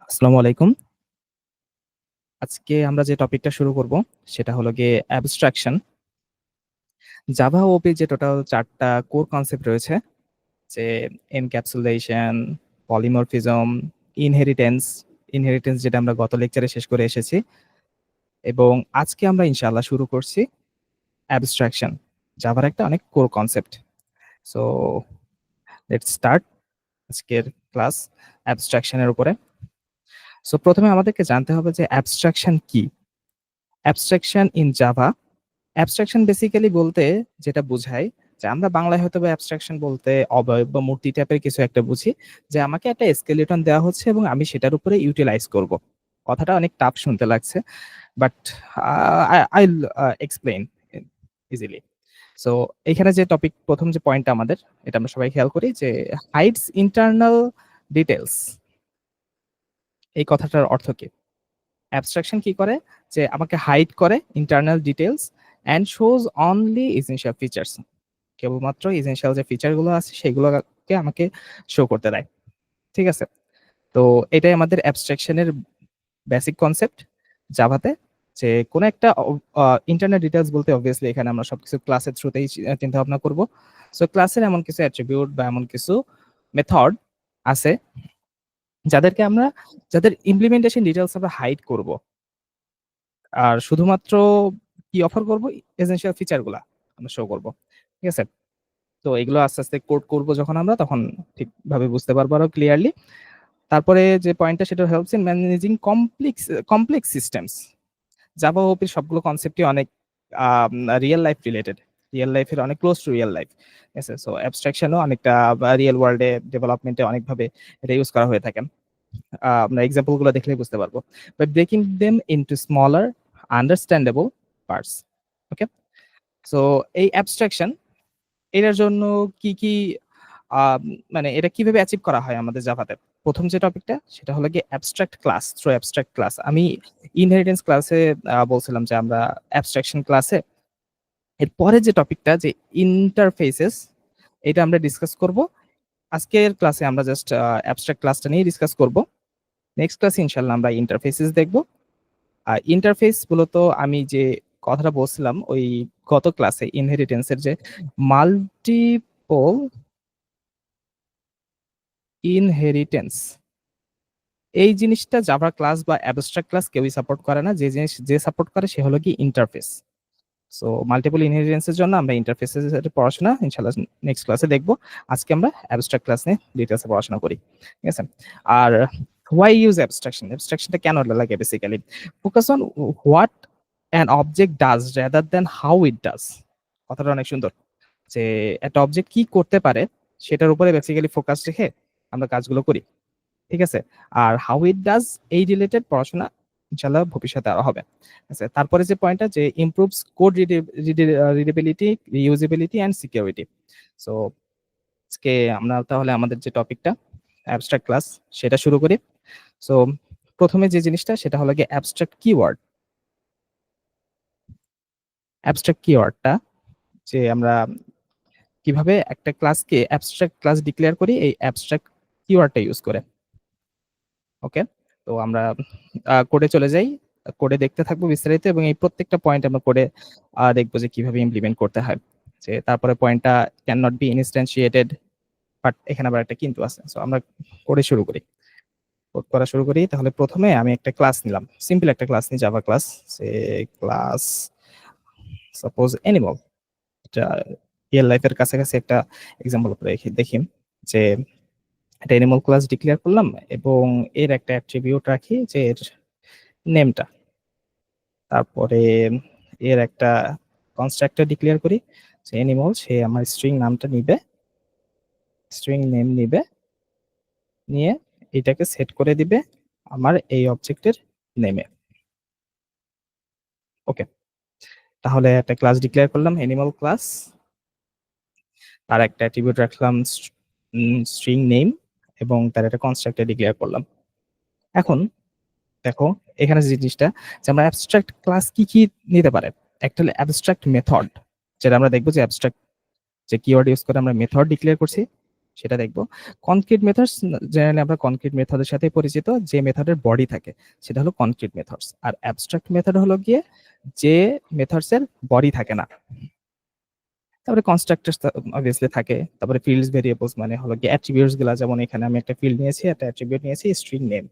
আসসালামু আলাইকুম। আজকে আমরা যে টপিকটা শুরু করব সেটা হলো গিয়ে অ্যাবস্ট্রাকশন। জাভা ওপি যে টোটাল ৪ টা কোর কনসেপ্ট রয়েছে যে এনক্যাপসুলেশন, পলিমরফিজম, ইনহেরিটেন্স, ইনহেরিটেন্স যেটা আমরা গত লেকচারে শেষ করে এসেছি এবং আজকে আমরা ইনশাআল্লাহ শুরু করছি অ্যাবস্ট্রাকশন। জাভার একটা অনেক core concept. So let's start আজকের ক্লাস অ্যাবস্ট্রাকশন এর উপরে। সো প্রথমে আমাদেরকে জানতে হবে যে অ্যাবস্ট্রাকশন কি? Abstraction in Java, abstraction basically বলতে যেটা বোঝায় যে আমরা বাংলায় হয়তো বা অ্যাবস্ট্রাকশন বলতে অবয়ব বা মূর্তি টাইপের কিছু একটা বুঝি যে আমাকে একটা স্কেলেটন দেওয়া হচ্ছে এবং আমি সেটার উপরে ইউটিলাইজ করব। কথাটা অনেক টাফ শুনতে লাগছে but I explain easily. So এখানে যে টপিক প্রথম যে পয়েন্টটা আমাদের এটা আমরা সবাই খেয়াল করি যে হাইডস ইন্টারনাল ডিটেলস, এই কথাটার অর্থ কি? অ্যাবস্ট্রাকশন কি করে যে আমাকে হাইড করে internal details and shows only essential features, কেবলমাত্র এসেনশিয়াল যে ফিচার গুলো আছে সেগুলোকে আমাকে শো করতে দেয়। ঠিক আছে, তো এটাই আমাদের অ্যাবস্ট্রাকশনের বেসিক কনসেপ্ট জাভাতে, যে কোনো একটা ইন্টারনাল ডিটেলস বলতে অবভিয়াসলি এখানে আমরা সবকিছু ক্লাসের থ্রুতেই চিন্তা ভাবনা করব। সো ক্লাসের এমন কিছু অ্যাট্রিবিউট বা এমন কিছু মেথড আছে যাদের ইমপ্লিমেন্টেশন ডিটেলস আমরা হাইড করব আর শুধুমাত্র কি অফার করব, এসেনশিয়াল ফিচার গুলা আমরা শো করব। ঠিক আছে, তো এগুলো আস্তে আস্তে কোড করব যখন আমরা তখন ঠিকভাবে বুঝতে পারবো আরো ক্লিয়ারলি। তারপরে যে পয়েন্টটা সেটা helps in managing complex systems. Java ওপির সবগুলো কনসেপ্টই অনেক রিয়েল লাইফ রিলেটেড, রিয়েল লাইফের অনেক ক্লোজ টু রিয়েল লাইফ। ঠিক আছে, সো অ্যাবস্ট্রাকশনও অনেকটা রিয়েল ওয়ার্ল্ডে ডেভেলপমেন্টে অনেকভাবে এটা ইউজ করা হয়ে থাকে। আমরা এক্সাম্পল গুলো দেখলেই বুঝতে পারবো। By breaking them into smaller understandable parts. Okay, so এই অ্যাবস্ট্রাকশন এটার জন্য কি কি মানে এটা কিভাবে অ্যাচিভ করা হয় আমাদের জাভাতে? প্রথম যে টপিকটা সেটা হলো গিয়ে abstract class through abstract class. আমি ইনহেরিটেন্স ক্লাসে বলছিলাম যে আমরা অ্যাবস্ট্রাকশন ক্লাসে এরপরে যে টপিকটা যে ইন্টারফেসেস, এটা আমরা ডিসকাস করব। আজকের ক্লাসে আমরা জাস্ট অ্যাবস্ট্রাক্ট ক্লাসটা নিয়ে ডিসকাস করব। নেক্সট ক্লাসে ইনশাআল্লাহ আমরা ইন্টারফেসেস দেখব। আর ইন্টারফেস মূলত আমি যে কথাটা বলছিলাম ওই গত ক্লাসে ইনহেরিটেন্সের যে মাল্টিপল ইনহেরিটেন্স, এই জিনিসটা জাভা ক্লাস বা অ্যাবস্ট্রাক্ট ক্লাস কেউই সাপোর্ট করে না। যে সাপোর্ট করে সে হলো কি ইন্টারফেস। সো মাল্টিপল ইনহেরিটেন্সের জন্য আমরা ইন্টারফেসের পড়াশোনা ইনশাআল্লাহ নেক্সট ক্লাসে দেখব। আজকে আমরা অ্যাবস্ট্রাক্ট ক্লাস নিয়ে ডিটেইলসে পড়াশোনা করি। ঠিক আছে, আর হোয়াই ইউজ অ্যাবস্ট্রাকশন, অ্যাবস্ট্রাকশনটা কেন লাগে basically? Focus on what an object does rather than how it does. কথাটা অনেক সুন্দর, যে একটা অবজেক্ট কি করতে পারে সেটার উপরে বেসিক্যালি ফোকাস রেখে আমরা কাজগুলো করি। ঠিক আছে, আর হাউ ইট ডাজ এই রিলেটেড পড়াশোনা ইনশাআল্লাহ ভবিষ্যতে আরো হবে। আচ্ছা, তারপরে যে পয়েন্টটা যে improves code readability, reusability and security. So আজকে আমরা তাহলে আমাদের যে টপিকটা অ্যাবস্ট্রাক্ট ক্লাস সেটা শুরু করি। সো প্রথমে যে জিনিসটা সেটা হলো গিয়ে অ্যাবস্ট্রাক্ট কিওয়ার্ড। অ্যাবস্ট্রাক্ট কিওয়ার্ডটা যে আমরা কিভাবে একটা ক্লাসকে অ্যাবস্ট্রাক্ট ক্লাস ডিক্লেয়ার করি এই অ্যাবস্ট্রাক্ট কিওয়ার্ডটা ইউজ করে। ওকে, তো আমরা কোডে চলে যাই, কোডে দেখতে থাকবো বিস্তারিত এবং এই প্রত্যেকটা পয়েন্ট আমরা কোডে দেখবো যে কিভাবে ইমপ্লিমেন্ট করতে হয়। যে তারপরে পয়েন্টটা ক্যান নট বি ইনস্ট্যান্সিয়েটেড, বাট এখানে আবার একটা কিন্তু আছে। সো আমরা কোডে শুরু করি, কোড করা শুরু করি। তাহলে প্রথমে আমি একটা ক্লাস নিলাম, সিম্পল একটা ক্লাস নিই, জাভা ক্লাস। সে ক্লাস সাপোজ অ্যানিমাল, এটা রিয়েল লাইফের কাছাকাছি একটা এক্সাম্পল করে দেখি যে একটা অ্যানিমাল ক্লাস ডিক্লেয়ার করলাম এবং এর একটা অ্যাট্রিবিউট রাখি যে এর নেমটা। তারপরে এর একটা কনস্ট্রাক্টর ডিক্লেয়ার করি যে অ্যানিমাল, সে আমার স্ট্রিং নামটা নিবে, স্ট্রিং নেম নিবে, নিয়ে এটাকে সেট করে দিবে আমার এই অবজেক্টের নেমে। ওকে, তাহলে একটা ক্লাস ডিক্লেয়ার করলাম অ্যানিমাল ক্লাস, তার একটা অ্যাট্রিবিউট রাখলাম স্ট্রিং নেম এবং তার একটা কনস্ট্রাক্টর ডিক্লেয়ার করলাম। এখন দেখো এখানে যে জিনিসটা যে আমরা অ্যাবস্ট্রাক্ট ক্লাস কি কি নিতে পারে, একটা হলো অ্যাবস্ট্রাক্ট মেথড, যেটা আমরা দেখবো যে অ্যাবস্ট্রাক্ট যে কিওয়ার্ড ইউজ করে আমরা মেথড ডিক্লেয়ার করছি সেটা দেখব। কনক্রিট মেথডস জেনারেলি আমরা কনক্রিট মেথডের সাথে পরিচিত, যে মেথডের বডি থাকে সেটা হলো কনক্রিট মেথডস। আর অ্যাবস্ট্রাক্ট মেথড হলো গিয়ে যে মেথডস এর বডি থাকে না। তারপরে কনস্ট্রাক্টরস অবভিয়াসলি থাকে। তারপরে ফিল্ডস ভেরিয়েবলস মানে হলো গিয়ে অ্যাট্রিবিউটস গুলা, যেমন এখানে আমি একটা ফিল্ড নিয়েছি, একটা অ্যাট্রিবিউট নিয়েছি স্ট্রিং নেম।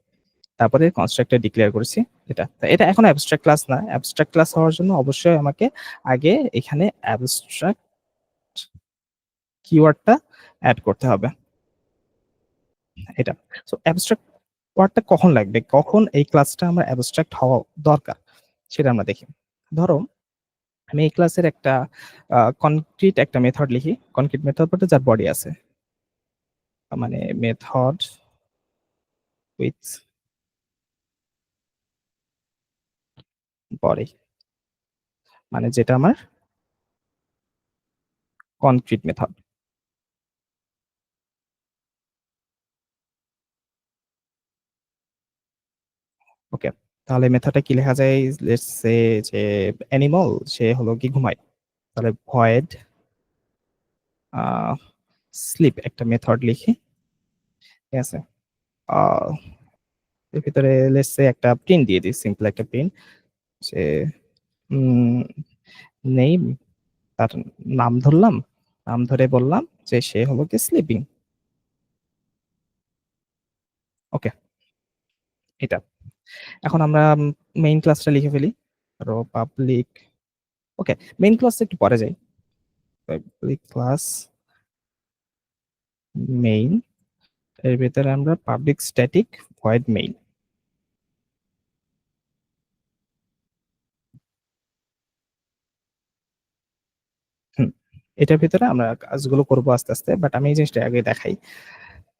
তারপরে কনস্ট্রাক্টর ডিক্লেয়ার করেছি এটা। তো এটা এখন অ্যাবস্ট্রাক্ট ক্লাস না। অ্যাবস্ট্রাক্ট ক্লাস হওয়ার জন্য অবশ্যই আমাকে আগে এখানে অ্যাবস্ট্রাক্ট কিওয়ার্ডটা এড করতে হবে। এটা। সো অ্যাবস্ট্রাক্ট ওয়ার্ডটা কখন লাগবে? কখন এই ক্লাসটা আমার অ্যাবস্ট্রাক্ট হওয়া দরকার? সেটা আমরা দেখি। ধরো আমি এই ক্লাসের একটা কনক্রিট একটা মেথড লিখি। কনক্রিট মেথড বলতে যার বডি আছে। মানে মেথড উইথ বডি, মানে যেটা আমার কনক্রিট মেথড। ওকে, তাহলে মেথডটা কি লেখা যায়? লেটস সে যে অ্যানিমাল সে হলো কি ঘুমায়, তাহলে ভয়েড স্লিপ একটা মেথড লিখি। ঠিক আছে, আহ, এর ভিতরে লেটস সে একটা প্রিন্ট দিয়ে দিই, সিম্পল একটা প্রিন্ট যে নেই, তার নাম ধরলাম, নাম ধরে বললাম যে সে হলো কি স্লিপিং। ওকে, এটা। এখন আমরা মেইন ক্লাসটা লিখে ফেলি। ধরো পাবলিক, ওকে, মেইন ক্লাস একটু পরে যাই। পাবলিক ক্লাস মেইন, এর ভিতরে আমরা পাবলিক স্ট্যাটিক ভয়েড মেইন। হুম, এটার ভিতরে আমরা কাজগুলো করবো আস্তে আস্তে, বাট আমি এই জিনিসটা আগে দেখাই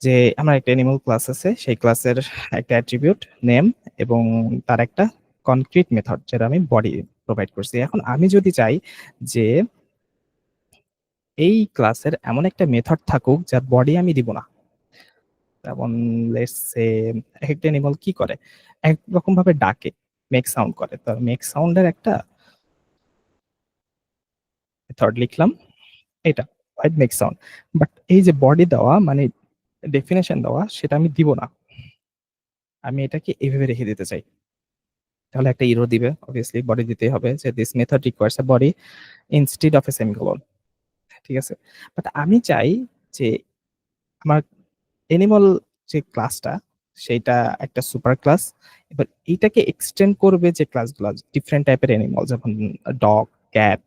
যে আমার একটা অ্যানিমাল ক্লাস আছে, সেই ক্লাসের একটা অ্যাট্রিবিউট নেম এবং তার একটা কনক্রিট মেথড যেটা আমি বডি প্রোভাইড করছি। এখন আমি যদি চাই যে এই ক্লাসের এমন একটা মেথড থাকুক যার বডি আমি দিব না, যেমন লেটস সে একটা অ্যানিমাল কি করে, এক রকম ভাবে ডাকে, মেক সাউন্ড করে, তো মেক সাউন্ডের একটা মেথড লিখলাম এটা, হোয়াইট মেক সাউন্ড। বাট এই যে বডি দেওয়া মানে ডেফিনেশন দেওয়া সেটা আমি দিব না, আমি এটাকে এইভাবে রেখে দিতে চাই। তাহলে একটা ইরো দিবে, অবভিয়াসলি বডি দিতে হবে যে this method requires a body instead of A semicolon. ঠিক আছে, বাট আমি চাই যে আমার এনিমাল যে ক্লাসটা সেইটা একটা সুপার ক্লাস, এবার এইটাকে এক্সটেন্ড করবে যে ক্লাসগুলো ডিফারেন্ট টাইপের এনিমাল, যেমন ডগ, ক্যাট,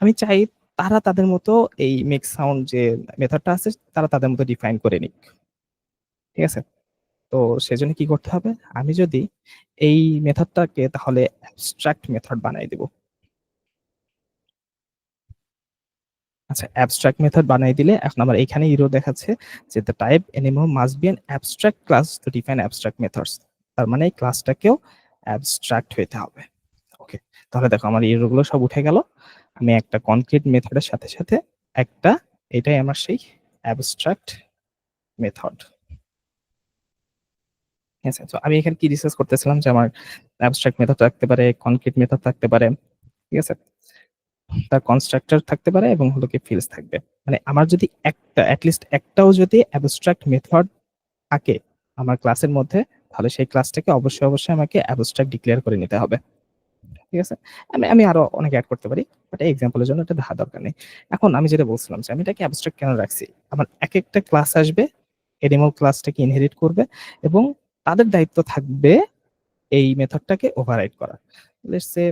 আমি চাই তারা তাদের মতো এই মেক সাউন্ড যে মেথডটা আছে তারা তাদের মতো ডিফাইন করে নিক। ঠিক আছে, তো সেজন্য কি করতে হবে, আমি যদি এই মেথডটাকে তাহলে অ্যাবস্ট্রাক্ট মেথড বানাই দিব। আচ্ছা, অ্যাবস্ট্রাক্ট মেথড বানাই দিলে এখন আমার এখানে ইরো দেখাচ্ছে যে the type animal must be an abstract class to define abstract methods. তার মানে এই ক্লাসটাকেও অ্যাবস্ট্রাক্ট হইতে হবে। ওকে, তাহলে দেখো আমার ইরো গুলো সব উঠে গেল। আমি একটা কনক্রিট মেথডের সাথে সাথে একটা, এটাই আমার সেই অ্যাবস্ট্রাক্ট মেথড। ঠিক আছে, তো আমি এখানে কি ডিসকাস করতেছিলাম যে আমার অ্যাবস্ট্রাক্ট মেথড থাকতে পারে, কনক্রিট মেথড থাকতে পারে। ঠিক আছে, তার কনস্ট্রাক্টর থাকতে পারে এবং হলো কি ফিল্ডস থাকবে। মানে আমার যদি একটা লিস্ট একটাও যদি অ্যাবস্ট্রাক্ট মেথড থাকে আমার ক্লাসের মধ্যে, তাহলে সেই ক্লাসটাকে অবশ্যই অবশ্যই আমাকে অ্যাবস্ট্রাক্ট ডিক্লেয়ার করে নিতে হবে। ঠিক আছে, আমি আমি আরো অনেক অ্যাড করতে পারি, বাট এই এক্সাম্পলের জন্য এটা দেখা দরকার নেই। এখন আমি যেটা বলছিলাম যে আমি এটাকে অ্যাবস্ট্রাক্ট কেন রাখছি, আমার এক একটা ক্লাস আসবে, এনিমাল ক্লাসটাকে ইনহেরিট করবে এবং তাদের দায়িত্ব থাকবে এই মেথডটাকে ওভাররাইড করা। লেটস সে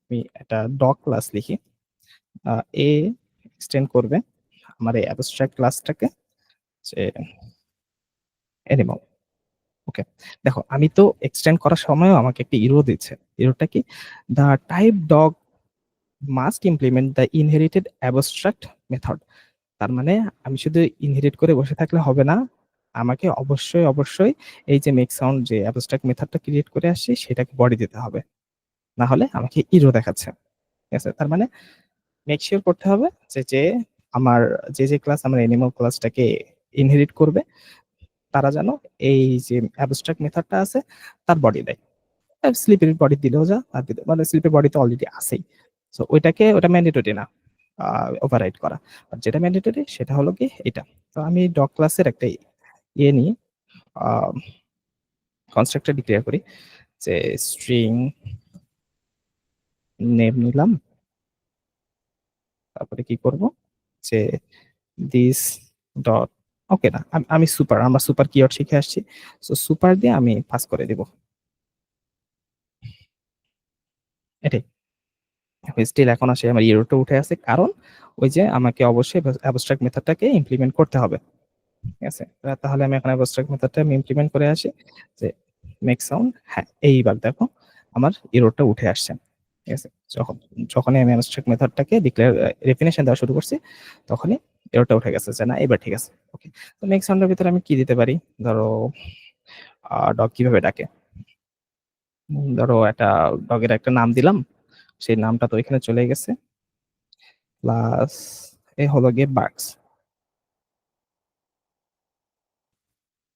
আমি একটা ডগ ক্লাস লিখি, এ এক্সটেন্ড করবে আমার এই অ্যাবস্ট্রাক্ট ক্লাসটাকে যে অ্যানিমাল। ওকে, দেখো আমি তো এক্সটেন্ড করার সময়ও আমাকে একটা ইরো দিচ্ছে। ইরোটা কি, the type dog must implement the inherited abstract method. তার মানে আমি শুধু ইনহেরিট করে বসে থাকলে হবে না, আমাকে অবশ্যই অবশ্যই এই যে মেক সাউন্ড যে অ্যাবস্ট্রাক্ট মেথডটা ক্রিয়েট করে আসছি সেটাকে বডি দিতে হবে, না হলে আমাকে ইরো দেখাচ্ছে। ঠিক আছে, তার মানে মেক শিওর করতে হবে যে যে আমার যে ক্লাস আমার অ্যানিমাল ক্লাসটাকে ইনহেরিট করবে তারা যেন এই যে অ্যাবস্ট্রাক্ট মেথডটা আছে তার বডি দেয়। স্লিপের বডি দিলেও যা, আর দিলে মানে স্লিপের বডি তো অলরেডি আছেই, সো ওইটাকে ওটা ম্যান্ডেটরি না। ওভাররাইড করা। আর যেটা ম্যান্ডেটরি সেটা হলো কি এটা। তো আমি ডগ ক্লাসের একটা ইয়ে নিয়ে আ কনস্ট্রাক্টর ডিক্লেয়ার করি যে স্ট্রিং নেম নিলাম। তারপরে কি করব যে দিস ডট ওকে না আমি সুপার আমরা সুপার কিওয়ার্ড শিখে আসছি। সো সুপার দিয়ে আমি পাস করে দিব। এটাই। স্টিল এখন আসে আমার এররটা উঠে আছে। কারণ ওই যে আমাকে অবশ্যই অ্যাবস্ট্রাক্ট মেথডটাকে ইমপ্লিমেন্ট করতে হবে। ঠিক আছে? তাহলে আমি এখন অ্যাবস্ট্রাক্ট মেথডটা আমি ইমপ্লিমেন্ট করে আসি যে মেক সাউন্ড হ্যাঁ, এইবার দেখো আমার এররটা উঠে আসছে। ঠিক আছে? যখনই আমি অ্যাবস্ট্রাক্ট মেথডটাকে ডেফিনিশন দেওয়া শুরু করছি, তখনই এররটা উঠে গেছে যে না এবার ঠিক আছে। ওকে। তো মেক সাউন্ডের ভিতরে আমি কি দিতে পারি? ধরো ডগ কিভাবে ডাকে? ধরো একটা ডগের একটা নাম দিলাম। সেই নামটা তো এখানে চলে গেছে। প্লাস এ হলো গিয়ে বার্কস।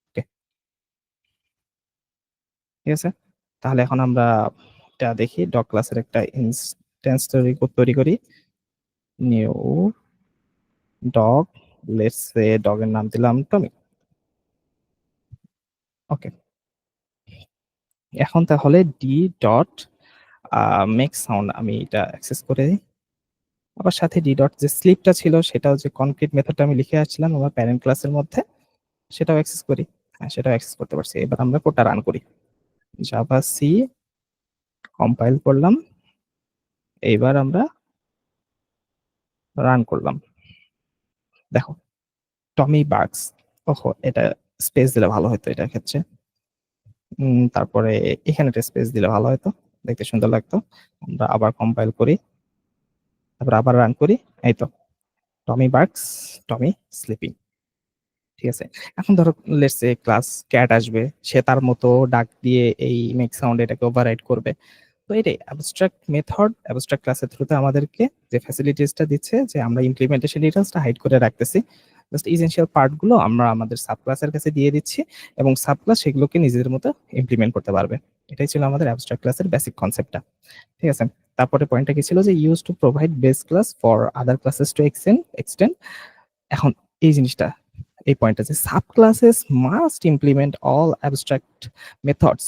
ওকে, ঠিক আছে? তাহলে এখন আমরা এটা দেখি ডগ ক্লাসের একটা ইনস্ট্যান্স তৈরি করি। নিউ ডগ, লেটস সে ডগের নাম দিলাম টমি। ওকে। এখন তাহলে ডি ডট মেক সাউন্ড আমি এটা অ্যাক্সেস করে দিই। আবার সাথে ডি ডট যে স্লিপটা ছিল সেটাও যে কনক্রিট মেথডটা আমি লিখে আসছিলাম আমার প্যারেন্ট ক্লাসের মধ্যে সেটাও অ্যাক্সেস করি। হ্যাঁ, সেটাও অ্যাক্সেস করতে পারছি। এবার আমরা কোডটা রান করি। জাভা সি কম্পাইল করলাম। এইবার আমরা রান করলাম। দেখো টমি বার্কস। ওহো! এটা স্পেস দিলে ভালো হতো এটার ক্ষেত্রে। তারপরে এখানে একটা স্পেস দিলে ভালো হতো। দেখতে সুন্দর লাগতো। আমরা আবার কম্পাইল করি। তারপর আবার রান করি। এই তো টমি বার্কস, টমি স্লিপিং। ঠিক আছে? এখন ধরো লেটস সে ক্লাস ক্যাট আসবে। সে তার মতো ডাক দিয়ে এই মেক সাউন্ড এটাকে ওভাররাইড করবে। তো এটাই অ্যাবস্ট্রাক্ট ক্লাসের থ্রুতে আমাদেরকে যে ফ্যাসিলিটিসটা দিচ্ছে যে আমরা ইমপ্লিমেন্টেশন ডিটেইলসটা হাইড করে রাখতেছি। জাস্ট এসেনশিয়াল পার্ট গুলো আমরা আমাদের সাব ক্লাসের কাছে দিয়ে দিচ্ছি এবং সাব ক্লাস সেগুলোকে নিজেদের মতো ইমপ্লিমেন্ট করতে পারবে। এটাই ছিল আমাদের অ্যাবস্ট্রাক্ট ক্লাসের বেসিক কনসেপ্টটা। ঠিক আছে? তারপরে পয়েন্টটা কি ছিল যে use to provide base class for other classes to extend. এখন এই জিনিসটা এই পয়েন্টটা যে sub classes must implement all abstract methods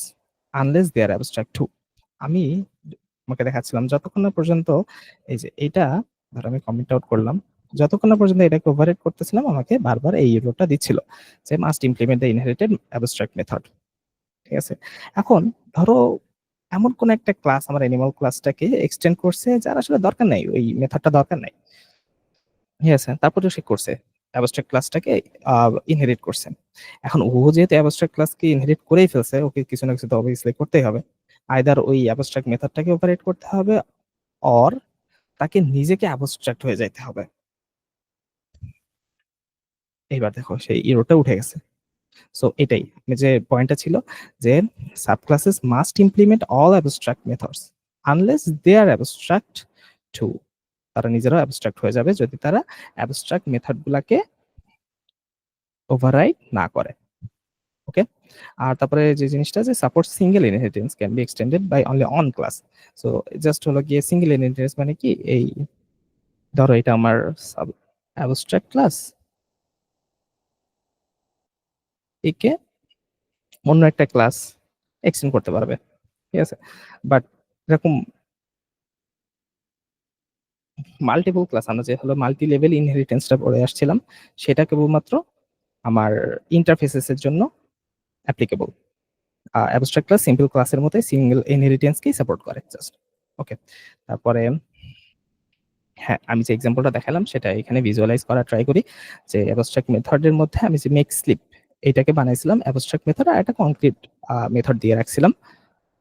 unless they are abstract too. আমি তোমাকে দেখাচ্ছিলাম যতক্ষণ না পর্যন্ত এই যে এটা ধরো আমি কমেন্ট আউট করলাম। যতক্ষণ না পর্যন্ত এটাকে ওভাররাইড করতেছিলাম আমাকে বারবার এই এররটা দিচ্ছিল যে must implement the inherited abstract method. ঠিক আছে? এখন ধরো এমন কোন একটা ক্লাস আমার অ্যানিমাল ক্লাসটাকে এক্সটেন্ড করছে যার আসলে দরকার নাই। ওই মেথডটা দরকার নাই। ঠিক আছে? তারপরেও সে করছে। অ্যাবস্ট্রাক্ট ক্লাসটাকে আ ইনহেরিট করছে। এখন ও যেহেতু অ্যাবস্ট্রাক্ট ক্লাসকে ইনহেরিট করেই ফেলছে, ওকে কিছু না কিছু তো অবভিয়াসলি করতেই হবে। আইদার ওই অ্যাবস্ট্রাক্ট মেথডটাকে অপারেট করতে হবে অর তাকে নিজেকে অ্যাবস্ট্রাক্ট হয়ে যাইতে হবে। এইবার দেখো সেই এররটা উঠে গেছে। সো এটাই যে পয়েন্টটা ছিল যে subclasses must implement all abstract methods unless they are abstract too. তারা নিজেরাও অ্যাবস্ট্রাক্ট হয়ে যাবে যদি তারা অ্যাবস্ট্রাক্ট মেথড গুলাকে ওভাররাইড না করে। ওকে? আর তারপরে যে জিনিসটা যে support single inheritance can be extended by only on class. So just হলো গিয়ে সিঙ্গেল ইনহেরিটেন্স মানে কি এই ধরো এটা আমার সাব অ্যাবস্ট্রাক্ট ক্লাস একে অন্য একটা ক্লাস এক্সটেন্ড করতে পারবে। ঠিক আছে? বাট এরকম মাল্টিপল ক্লাস আমরা যে হলো মাল্টি লেভেল ইনহেরিটেন্স টা পড়ে আসছিলাম সেটা কেবলমাত্র আমার ইন্টারফেসেস এর জন্য অ্যাপ্লিকেবল। অ্যাবস্ট্রাক্ট ক্লাস সিম্পল ক্লাসের মতোই সিঙ্গেল ইনহেরিটেন্স কেই সাপোর্ট করে জাস্ট। ওকে। তারপরে হ্যাঁ, আমি যে এক্সাম্পলটা দেখালাম সেটা এখানে ভিজুয়ালাইজ করার ট্রাই করি। যে অ্যাবস্ট্রাক্ট মেথড এর মধ্যে আমি যে মেক স্লিপ এটাকে বানাইছিলাম অ্যাবস্ট্রাক্ট মেথড আর একটা কংক্রিট মেথড দিয়ে রাখছিলাম।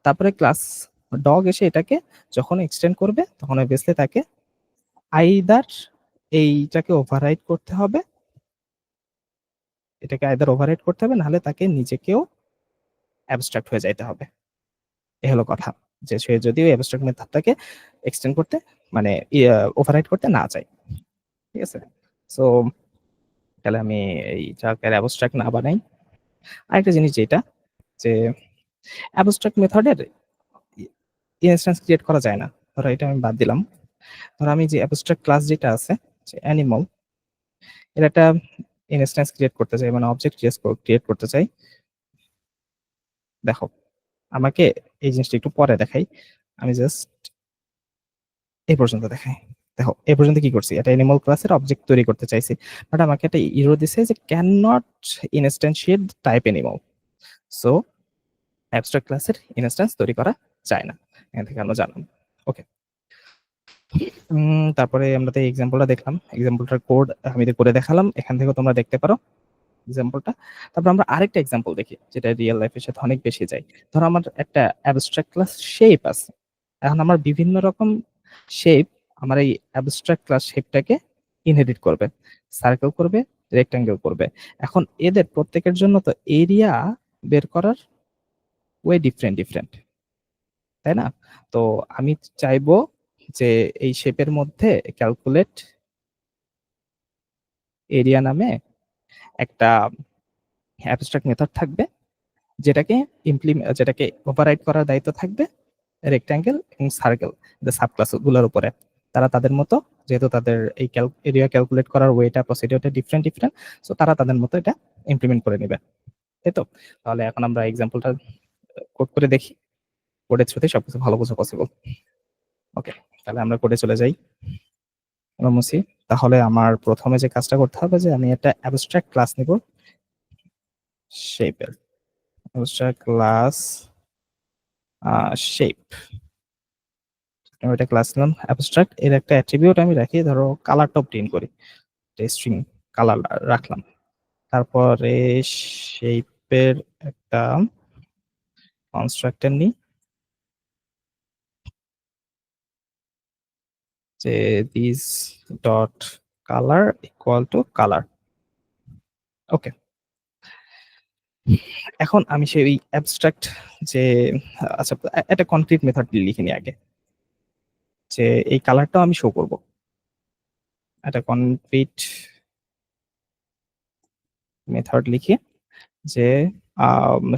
তারপরে ক্লাস ডগ এসে এটাকে যখন এক্সটেন্ড করবে তখন অবভিয়াসলি তাকে আইদার এইটাকে ওভাররাইড করতে হবে, এটাকে আইদার ওভাররাইড করতে হবে নাহলে তাকে নিজেকেও অ্যাবস্ট্রাক্ট হয়ে যাইতে হবে। এ হলো কথা। যে সে যদি ওই অ্যাবস্ট্রাক্ট মেথডটাকে এক্সটেন্ড করতে মানে ওভাররাইড করতে না চায়। ঠিক আছে? সো তাহলে আমি এইটাকে অ্যাবস্ট্রাক্ট না বানাই। আরেকটা জিনিস যেটা যে অ্যাবস্ট্রাক্ট মেথডের ইনস্ট্যান্স ক্রিয়েট করা যায় না। ধরো এটা আমি বাদ দিলাম। ধরো আমি যে অ্যাবস্ট্রাক্ট ক্লাস যেটা আছে যে অ্যানিমাল, এর একটা ইনস্ট্যান্স ক্রিয়েট করতে চাই, মানে অবজেক্ট ক্রিয়েট করতে চাই। দেখো, আমাকে এই জিনিসটা একটু পরে দেখাই। আমি জাস্ট এই পর্যন্ত দেখাই। দেখো, এই পর্যন্ত কি করছি? একটা অ্যানিমাল ক্লাসের অবজেক্ট তৈরি করতে চাইছি। বাট আমাকে একটা এরর দিছে যে can not instantiate type animal. So abstract ক্লাসের ইনস্ট্যান্স তৈরি করা যায় না। এখান থেকে আমরা জানলাম। ওকে। তারপরে আমরা তো এই এক্সাম্পলটা দেখলাম। এক্সাম্পলটার কোড আমি করে দেখালাম। এখান থেকেও তোমরা দেখতে পারো এক্সাম্পলটা। তারপর আমরা আরেকটা এক্সাম্পল দেখি যেটা রিয়েল লাইফ এর সাথে অনেক বেশি যায়। ধরো আমার একটা অ্যাবস্ট্রাক্ট ক্লাস শেপ আছে। এখন আমার বিভিন্ন রকম শেপ আমার এই অ্যাবস্ট্রাক্ট ক্লাস শেপটাকে ইনহেরিট করবে। সার্কেল করবে, রেক্টেঙ্গেল করবে। এখন এদের প্রত্যেকের জন্য তো এরিয়া বের করার ওয়ে ডিফারেন্ট, তাই না? তো আমি চাইবো যে এই শেপের মধ্যে ক্যালকুলেট এরিয়া নামে একটা অ্যাবস্ট্রাক্ট মেথড থাকবে, যেটাকে ওভাররাইড করার দায়িত্ব থাকবে রেক্ট্যাঙ্গেল এবং সার্কেল সাবক্লাস গুলোর উপরে। তারা তাদের মতো, যেহেতু তাদের এই এরিয়া ক্যালকুলেট করার ওয়েটা প্রসিডিওরটা ডিফারেন্ট, সো তারা তাদের মতো এটা ইমপ্লিমেন্ট করে নেবে। তাই তো? তাহলে এখন আমরা এক্সাম্পলটা কোড করে দেখি। কোডের থ্রুতে সবকিছু ভালো বোঝা পসিবল। ওকে, তাহলে আমরা কোডে চলে যাই। আমরা মুছি। তাহলে আমার প্রথমে যে কাজটা করতে হবে যে আমি একটা অ্যাবস্ট্রাক্ট ক্লাস নিব শেপের। Abstract class shape. আমি একটা ক্লাস নিলাম অ্যাবস্ট্রাক্ট, এর একটা অ্যাট্রিবিউট আমি রাখি, ধরো কালারটা প্রিন্ট করি, স্ট্রিং কালার রাখলাম। তারপরে শেপের একটা কনস্ট্রাক্টর নিই, যে this dot colour equal to colour. Okay, এখন আমি সেই অ্যাবস্ট্রাক্ট যে আচ্ছা একটা কনক্রিট মেথড লিখে নিই আগে, যে এই কালারটাও আমি শো করব। একটা কনক্রিট মেথড লিখি যে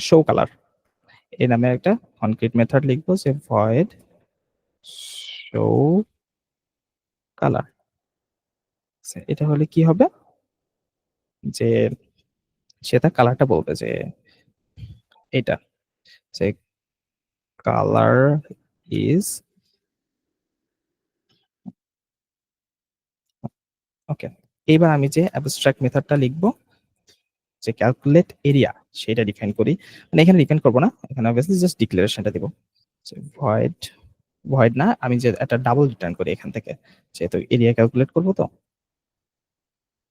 শো কালার, এই নামে একটা কনক্রিট মেথড লিখবো যে ভয়েড শো কালার। এটা হলে কি হবে যে সে তার কালারটা বলবে যে এটা, যে কালার ইজ ওকে। এবার আমি যে অ্যাবস্ট্রাক্ট মেথডটা লিখবো যে ক্যালকুলেট এরিয়া, সেটা ডিফাইন করি। মানে এখানে ডিফাইন করবো না, এখানে অবভিয়াসলি জাস্ট ডিক্লারেশনটা দিব যে ভয়েড, ভয়েড না, আমি যে একটা ডাবল রিটার্ন করি এখান থেকে, যেহেতু এরিয়া ক্যালকুলেট করবো, তো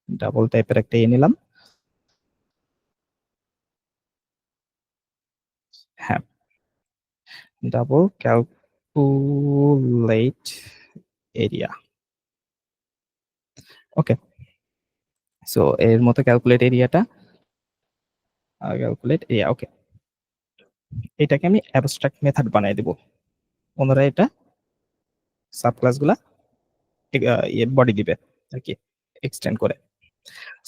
ডাবল টাইপের একটা নিলাম। হ্যাঁ, ডাবল ক্যালকুলেট এরিয়া। ওকে, সো এর মতো ক্যালকুলেট এরিয়াটা, ক্যালকুলেট এরিয়া। ওকে, এটাকে আমি অ্যাবস্ট্রাক্ট মেথড বানিয়ে দেব। ওনারা এটা সাব ক্লাসগুলা বডি দিবে আর কি, এক্সটেন্ড করে।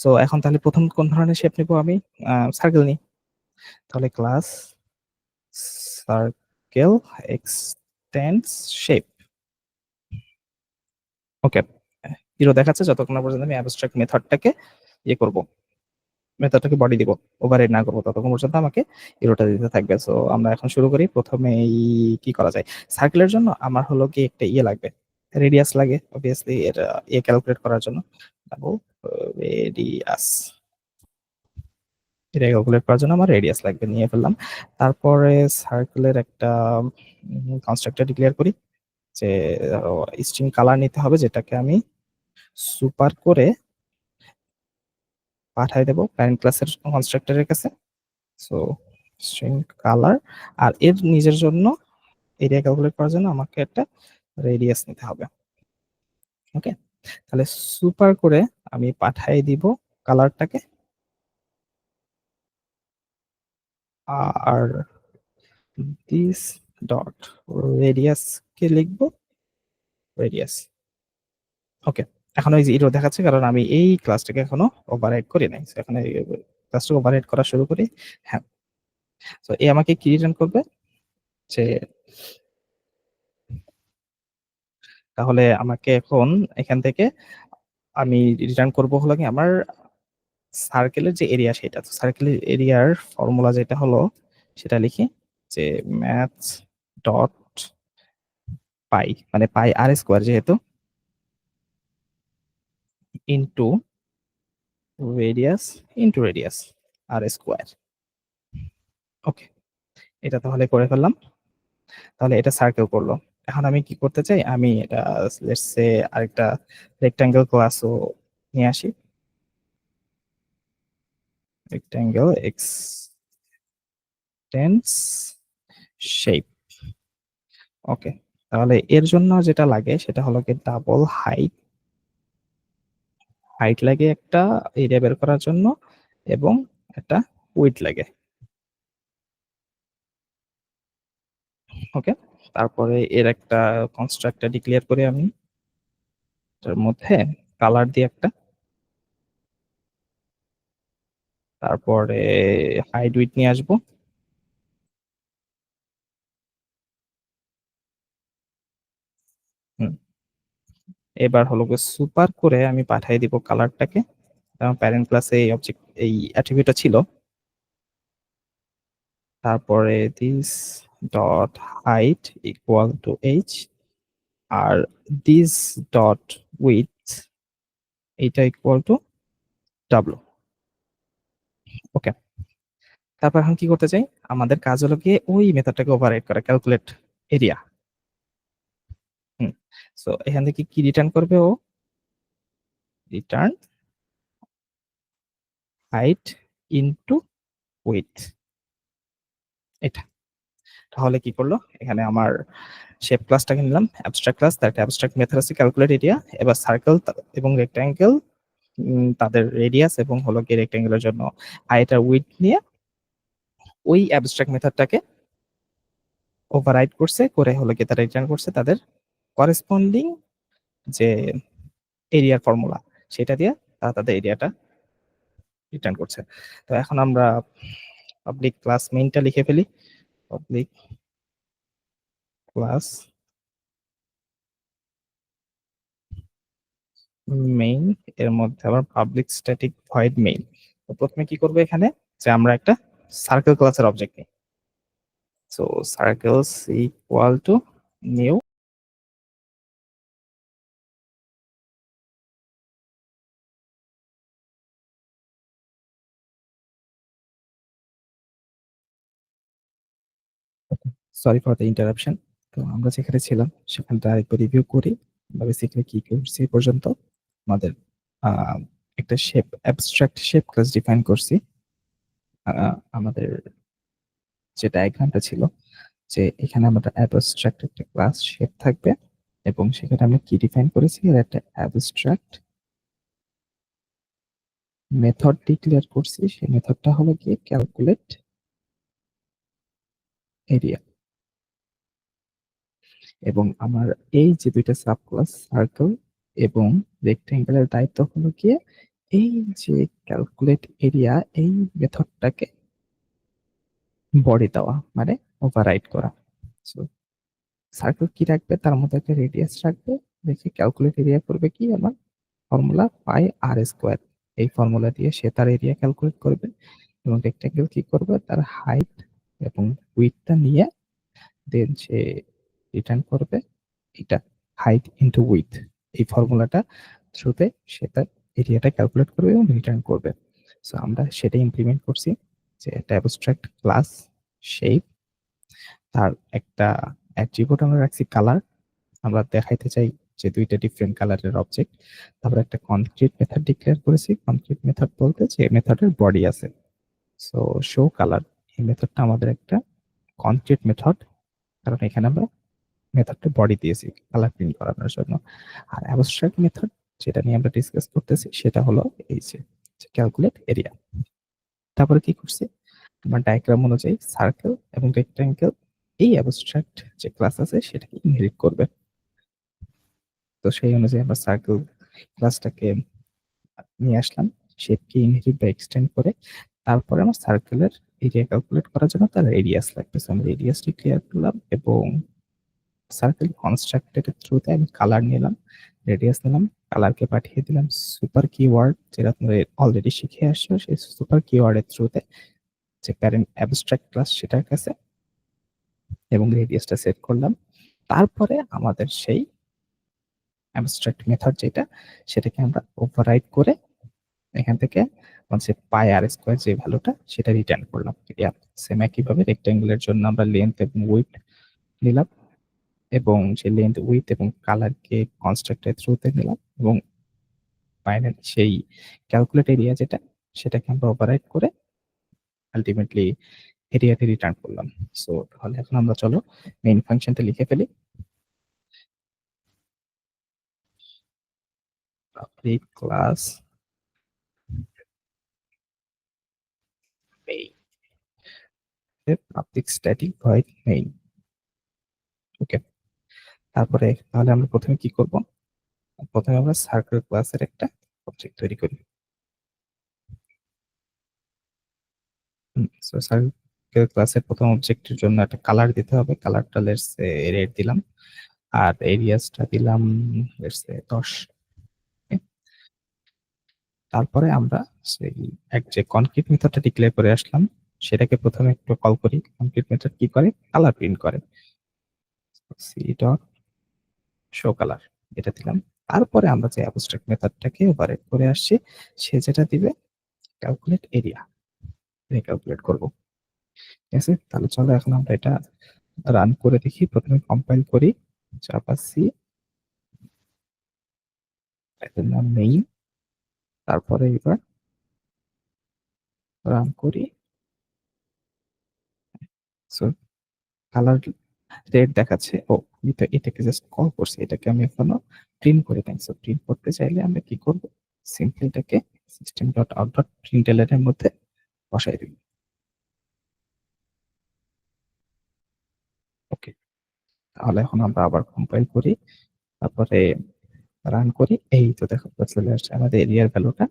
সো এখন তাহলে প্রথম কোন ধরনের শেপ নিব আমি? সার্কেল নিই। তাহলে ক্লাস সার্কেল এক্সটেন্ডস শেপ। ওকে, জিরো দেখাচ্ছে যতক্ষণ না পর্যন্ত আমি অ্যাবস্ট্রাক্ট মেথডটাকে ইয়ে করব, মেথডটাকে বডি দিব, ওভাররাইড না করবো, ততক্ষণ পর্যন্ত আমাকে এরোটা দিতে থাকবে। সো আমরা এখন শুরু করি। প্রথমে কি করা যায়? সার্কেলের জন্য আমার হলো কি একটা ইয়ে লাগবে, রেডিয়াস লাগে অবভিয়াসলি, এটা ইয়ে ক্যালকুলেট করার জন্য। রেডিয়াস, এটা ক্যালকুলেট করার জন্য আমার রেডিয়াস লাগবে, নিয়ে ফেললাম। তারপরে সার্কেলের একটা কনস্ট্রাক্টর ডিক্লেয়ার করি, যে স্ট্রিং কালার নিতে হবে, যেটাকে আমি সুপার করে পাঠাই দেবো প্যারেন্ট ক্লাসের কনস্ট্রাক্টরের কাছে। সো স্ট্রিং কালার, আর এর নিজের জন্য এরিয়া ক্যালকুলেট করার জন্য আমাকে একটা রেডিয়াস নিতে হবে। ওকে, তাহলে সুপার করে আমি পাঠাই দিব কালারটাকে, আর দিস ডট রেডিয়াস কে লিখবো রেডিয়াস। ওকে, এখন ওই জিরো দেখাচ্ছে কারণ আমি এই ক্লাসটাকে এখনো ওভাররাইড করি নাই। So, এখন এই ক্লাসটাকে ওভাররাইড করা শুরু করি। হ্যাঁ, তো এ আমাকে কি রিটার্ন করবে, যে তাহলে আমাকে এখন এখান থেকে আমি রিটার্ন করব হলো কি আমার সার্কেলের যে এরিয়া সেটা। তো সার্কেলের এরিয়ার ফর্মুলা যেটা হলো সেটা লিখি যে ম্যাথস ডট পাই মানে পাই আর স্কোয়ার যেহেতু ইনটু রেডিয়াস ইনটু রেডিয়াস আর স্কোয়ার। ওকে, এটা তাহলে করে ফেললাম। তাহলে এটা সার্কেল করলো। এখন আমি কি করতে চাই, আমি এটা লেটস সে আরেকটা রেক্টাঙ্গেল ক্লাসও নিয়ে আসি। Rectangle এক্সটেন্স shape. ওকে, তাহলে এর জন্য যেটা লাগে সেটা হলো কি ডাবল হাইট হাইট লাগে একটা এরিয়া বের করার জন্য, এবং একটা উইডথ লাগে। ওকে, তারপরে এর একটা কনস্ট্রাক্টর ডিক্লেয়ার করি আমি, এটার মধ্যে কালার দিয়ে একটা, তারপরে হাইট উইডথ নিয়ে আসবো। হুম, এবার হলো সুপার করে আমি পাঠিয়ে দিব কালারটাকে। আমার প্যারেন্ট ক্লাসে এই অবজেক্ট এই অ্যাট্রিবিউটটা ছিল। তারপরে this dot height equal to H, আর দিস ডট উইডথ এটা ইকুয়াল টু ডাব্লু। ওকে, তারপর এখন কি করতে চাই, আমাদের কাজ হলো গিয়ে ওই মেথডটাকে ওভাররাইড করা, ক্যালকুলেট এরিয়া। হুম, সো এখান থেকে কি রিটার্ন করবে ও, রিটার্ন হাইট ইনটু উইডথ, এটা। তাহলে কি করলো, এখানে আমার শেপ ক্লাসটাকে নিলাম অ্যাবস্ট্রাক্ট ক্লাস, তার একটা অ্যাবস্ট্রাক্ট মেথড আছে ক্যালকুলেট এরিয়া। এবার সার্কেল এবং রেক্ট্যাঙ্গেল তাদের রেডিয়াস এবং হলো গিয়ে রেক্ট্যাঙ্গেলের জন্য হাইট আর উইডথ নিয়ে ওই অ্যাবস্ট্রাক্ট মেথডটাকে ওভাররাইড করছে, করে হলো গিয়ে তারা রিটার্ন করছে তাদের করেসপন্ডিং যে এরিয়ার ফর্মুলা, সেটা দিয়ে তারা তাদের এরিয়াটা রিটার্ন করছে। তো এখন আমরা পাবলিক ক্লাস মেইনটা লিখে ফেলি। পাবলিক ক্লাস মেইন, এর মধ্যে আবার পাবলিক স্ট্যাটিক ভয়েড মেইন। তো প্রথমে কি করবো এখানে, যে আমরা একটা সার্কেল ক্লাসের অবজেক্ট নিই। So circles equal to new, sorry for the interruption. তো আমরা যেখানে ছিলাম সেখানটা আরেকবার রিভিউ করি। আমরা বেসিক্যালি কি করছি এই পর্যন্ত, আমাদের আহ, একটা shape abstract shape class define করছি। আমাদের যে ডায়াগ্রামটা ছিল, যে এখানে আমাদের অ্যাবস্ট্রাক্ট একটা ক্লাস শেপ থাকবে, এবং সেখানে আমরা কি ডিফাইন করেছি, এর একটা অ্যাবস্ট্রাক্ট মেথড ডিক্লেয়ার করছি। সেই মেথডটা হলো গিয়ে ক্যালকুলেট এরিয়া। এবং আমার এই যে দুইটা সাব ক্লাস সার্কেল এবং রেক্টেঙ্গেলের দায়িত্ব হলো গিয়ে এই যে ক্যালকুলেট এরিয়া এই মেথডটাকে বডি দেওয়া, মানে ওভাররাইড করা। সো সার্কেল কি রাখবে, তার মধ্যে একটা রেডিয়াস রাখবে, দেখি ক্যালকুলেট এরিয়া করবে কি আমার ফর্মুলা পাই আর স্কোয়ার। এই ফর্মুলা দিয়ে সে তার এরিয়া ক্যালকুলেট করবে, এবং রেক্টেঙ্গেল কি করবে, তার হাইট এবং উইডথটা নিয়ে দেন সে রিটার্ন করবে এটা, হাইট ইনটু উইডথ। এই ফর্মুলাটা থ্রুতে সে তার এরিয়াটা ক্যালকুলেট করবে এবং রিটার্ন করবে। সো আমরা সেটা ইমপ্লিমেন্ট করছি, যে একটা অ্যাবস্ট্রাক্ট ক্লাস শেপ, তার একটা অ্যাট্রিবিউট আমরা রাখছি কালার, আমরা দেখাইতে চাই যে দুইটা ডিফারেন্ট কালারের অবজেক্ট। তারপর একটা কনক্রিট মেথড ডিক্লেয়ার করেছি, কনক্রিট মেথড বলতে যে মেথডের বডি আছে। সো শো কালার, এই মেথডটা আমাদের একটা কনক্রিট মেথড, কারণ এখানে আমরা মেথডটা বডি দিয়েছি কালার প্রিন্ট করানোর জন্য। আর অ্যাবস্ট্রাক্ট মেথড যেটা নিয়ে আমরা ডিসকাস করতেছি সেটা হলো এই যে ক্যালকুলেট এরিয়া। তারপরে কি করছি, আমার ডায়াগ্রাম অনুযায়ী সার্কেল এবং রেক্ট্যাঙ্গেল এই অ্যাবস্ট্রাক্ট যে ক্লাস আছে সেটাকে ইনহেরিট করবে। তো সেই অনুযায়ী আমরা সার্কেল ক্লাসটাকে নিয়ে আসলাম শেপকে ইনহেরিট বা এক্সটেন্ড করে। তারপরে আমার সার্কেলের এরিয়া ক্যালকুলেট করার জন্য তার রেডিয়াস লাগবে, আমরা রেডিয়াস ডিক্লেয়ার করলাম এবং সার্কেল কনস্ট্রাক্টেড এর থ্রুতে আমি কালার নিলাম, রেডিয়াস নিলাম, কালারকে পাঠিয়ে দিলাম সুপার কিওয়ার্ড যেটা তোমরা অলরেডি শিখে আসছো সেই সুপার কিওয়ার্ডের থ্রুতে যে প্যারেন্ট অ্যাবস্ট্রাক্ট ক্লাস সেটার কাছে এবং রেডিয়াসটা সেট করলাম। তারপরে আমাদের সেই অ্যাবস্ট্রাক্ট মেথড যেটা সেটাকে আমরা ওভাররাইড করে এখান থেকে হচ্ছে পাই আর স্কোয়ার যে ভ্যালুটা সেটা রিটার্ন করলাম। সেম একইভাবে রেক্টেঙ্গেলের জন্য আমরা লেন্থ এবং উইডথ নিলাম এবং সেই লেন্থ উইডথ এবং কালারকে কনস্ট্রাক্টের থ্রুতে নিলাম এবং ফাইনালি সেই ক্যালকুলেট এরিয়া যেটা সেটাকে আমরা ওভাররাইড করে আলটিমেটলি এরিয়াতে রিটার্ন করলাম। সো তাহলে এখন আমরা চলো মেইন ফাংশনটা লিখে ফেলি। Public class main, public static void main. Okay, তারপরে তাহলে আমরা প্রথমে কি করব? প্রথমে আমরা সার্কেল ক্লাসের একটা অবজেক্ট তৈরি করি। সো সার্কেল ক্লাসের প্রথম অবজেক্টের জন্য একটা কালার দিতে হবে। কালারটা লেটস সে রেড দিলাম আর এরিয়াসটা দিলাম লেটস সে 10। তারপরে আমরা সেই যে কনক্রিট মেথডটা ডিক্লেয়ার করে আসলাম সেটাকে প্রথমে একটু কল করি। কনক্রিট মেথড কি করে? কালার প্রিন্ট করে। সি ডট শো কালার এটা দিলাম। তারপরে আমরা যে অ্যাবস্ট্রাক্ট মেথডটাকে ওভাররাইড করে আসছি সে যেটা দিবে ক্যালকুলেট এরিয়া, ক্যালকুলেট করব। ঠিক আছে, তাহলে চলো এখন আমরা এটা রান করে দেখি। প্রথমে কম্পাইল করি জাভা সি, এটার নাম মেইন। তারপরে এবার রান করি। সো কালার রেড দেখাচ্ছে। ও আমি তো এটাকে জাস্ট কল করছি, এটাকে আমি এখনো প্রিন্ট করে নাই। সো প্রিন্ট করতে চাইলে আমরা কি করব? সিম্পলি এটাকে সিস্টেম ডট আউট ডট প্রিন্টএলএন এর মধ্যে বসাই দিব। ওকে, তাহলে এখন আমরা আবার কম্পাইল করি, তারপরে রান করি। এই তো দেখো চলে আসছে আমাদের এরিয়ার ভ্যালুটা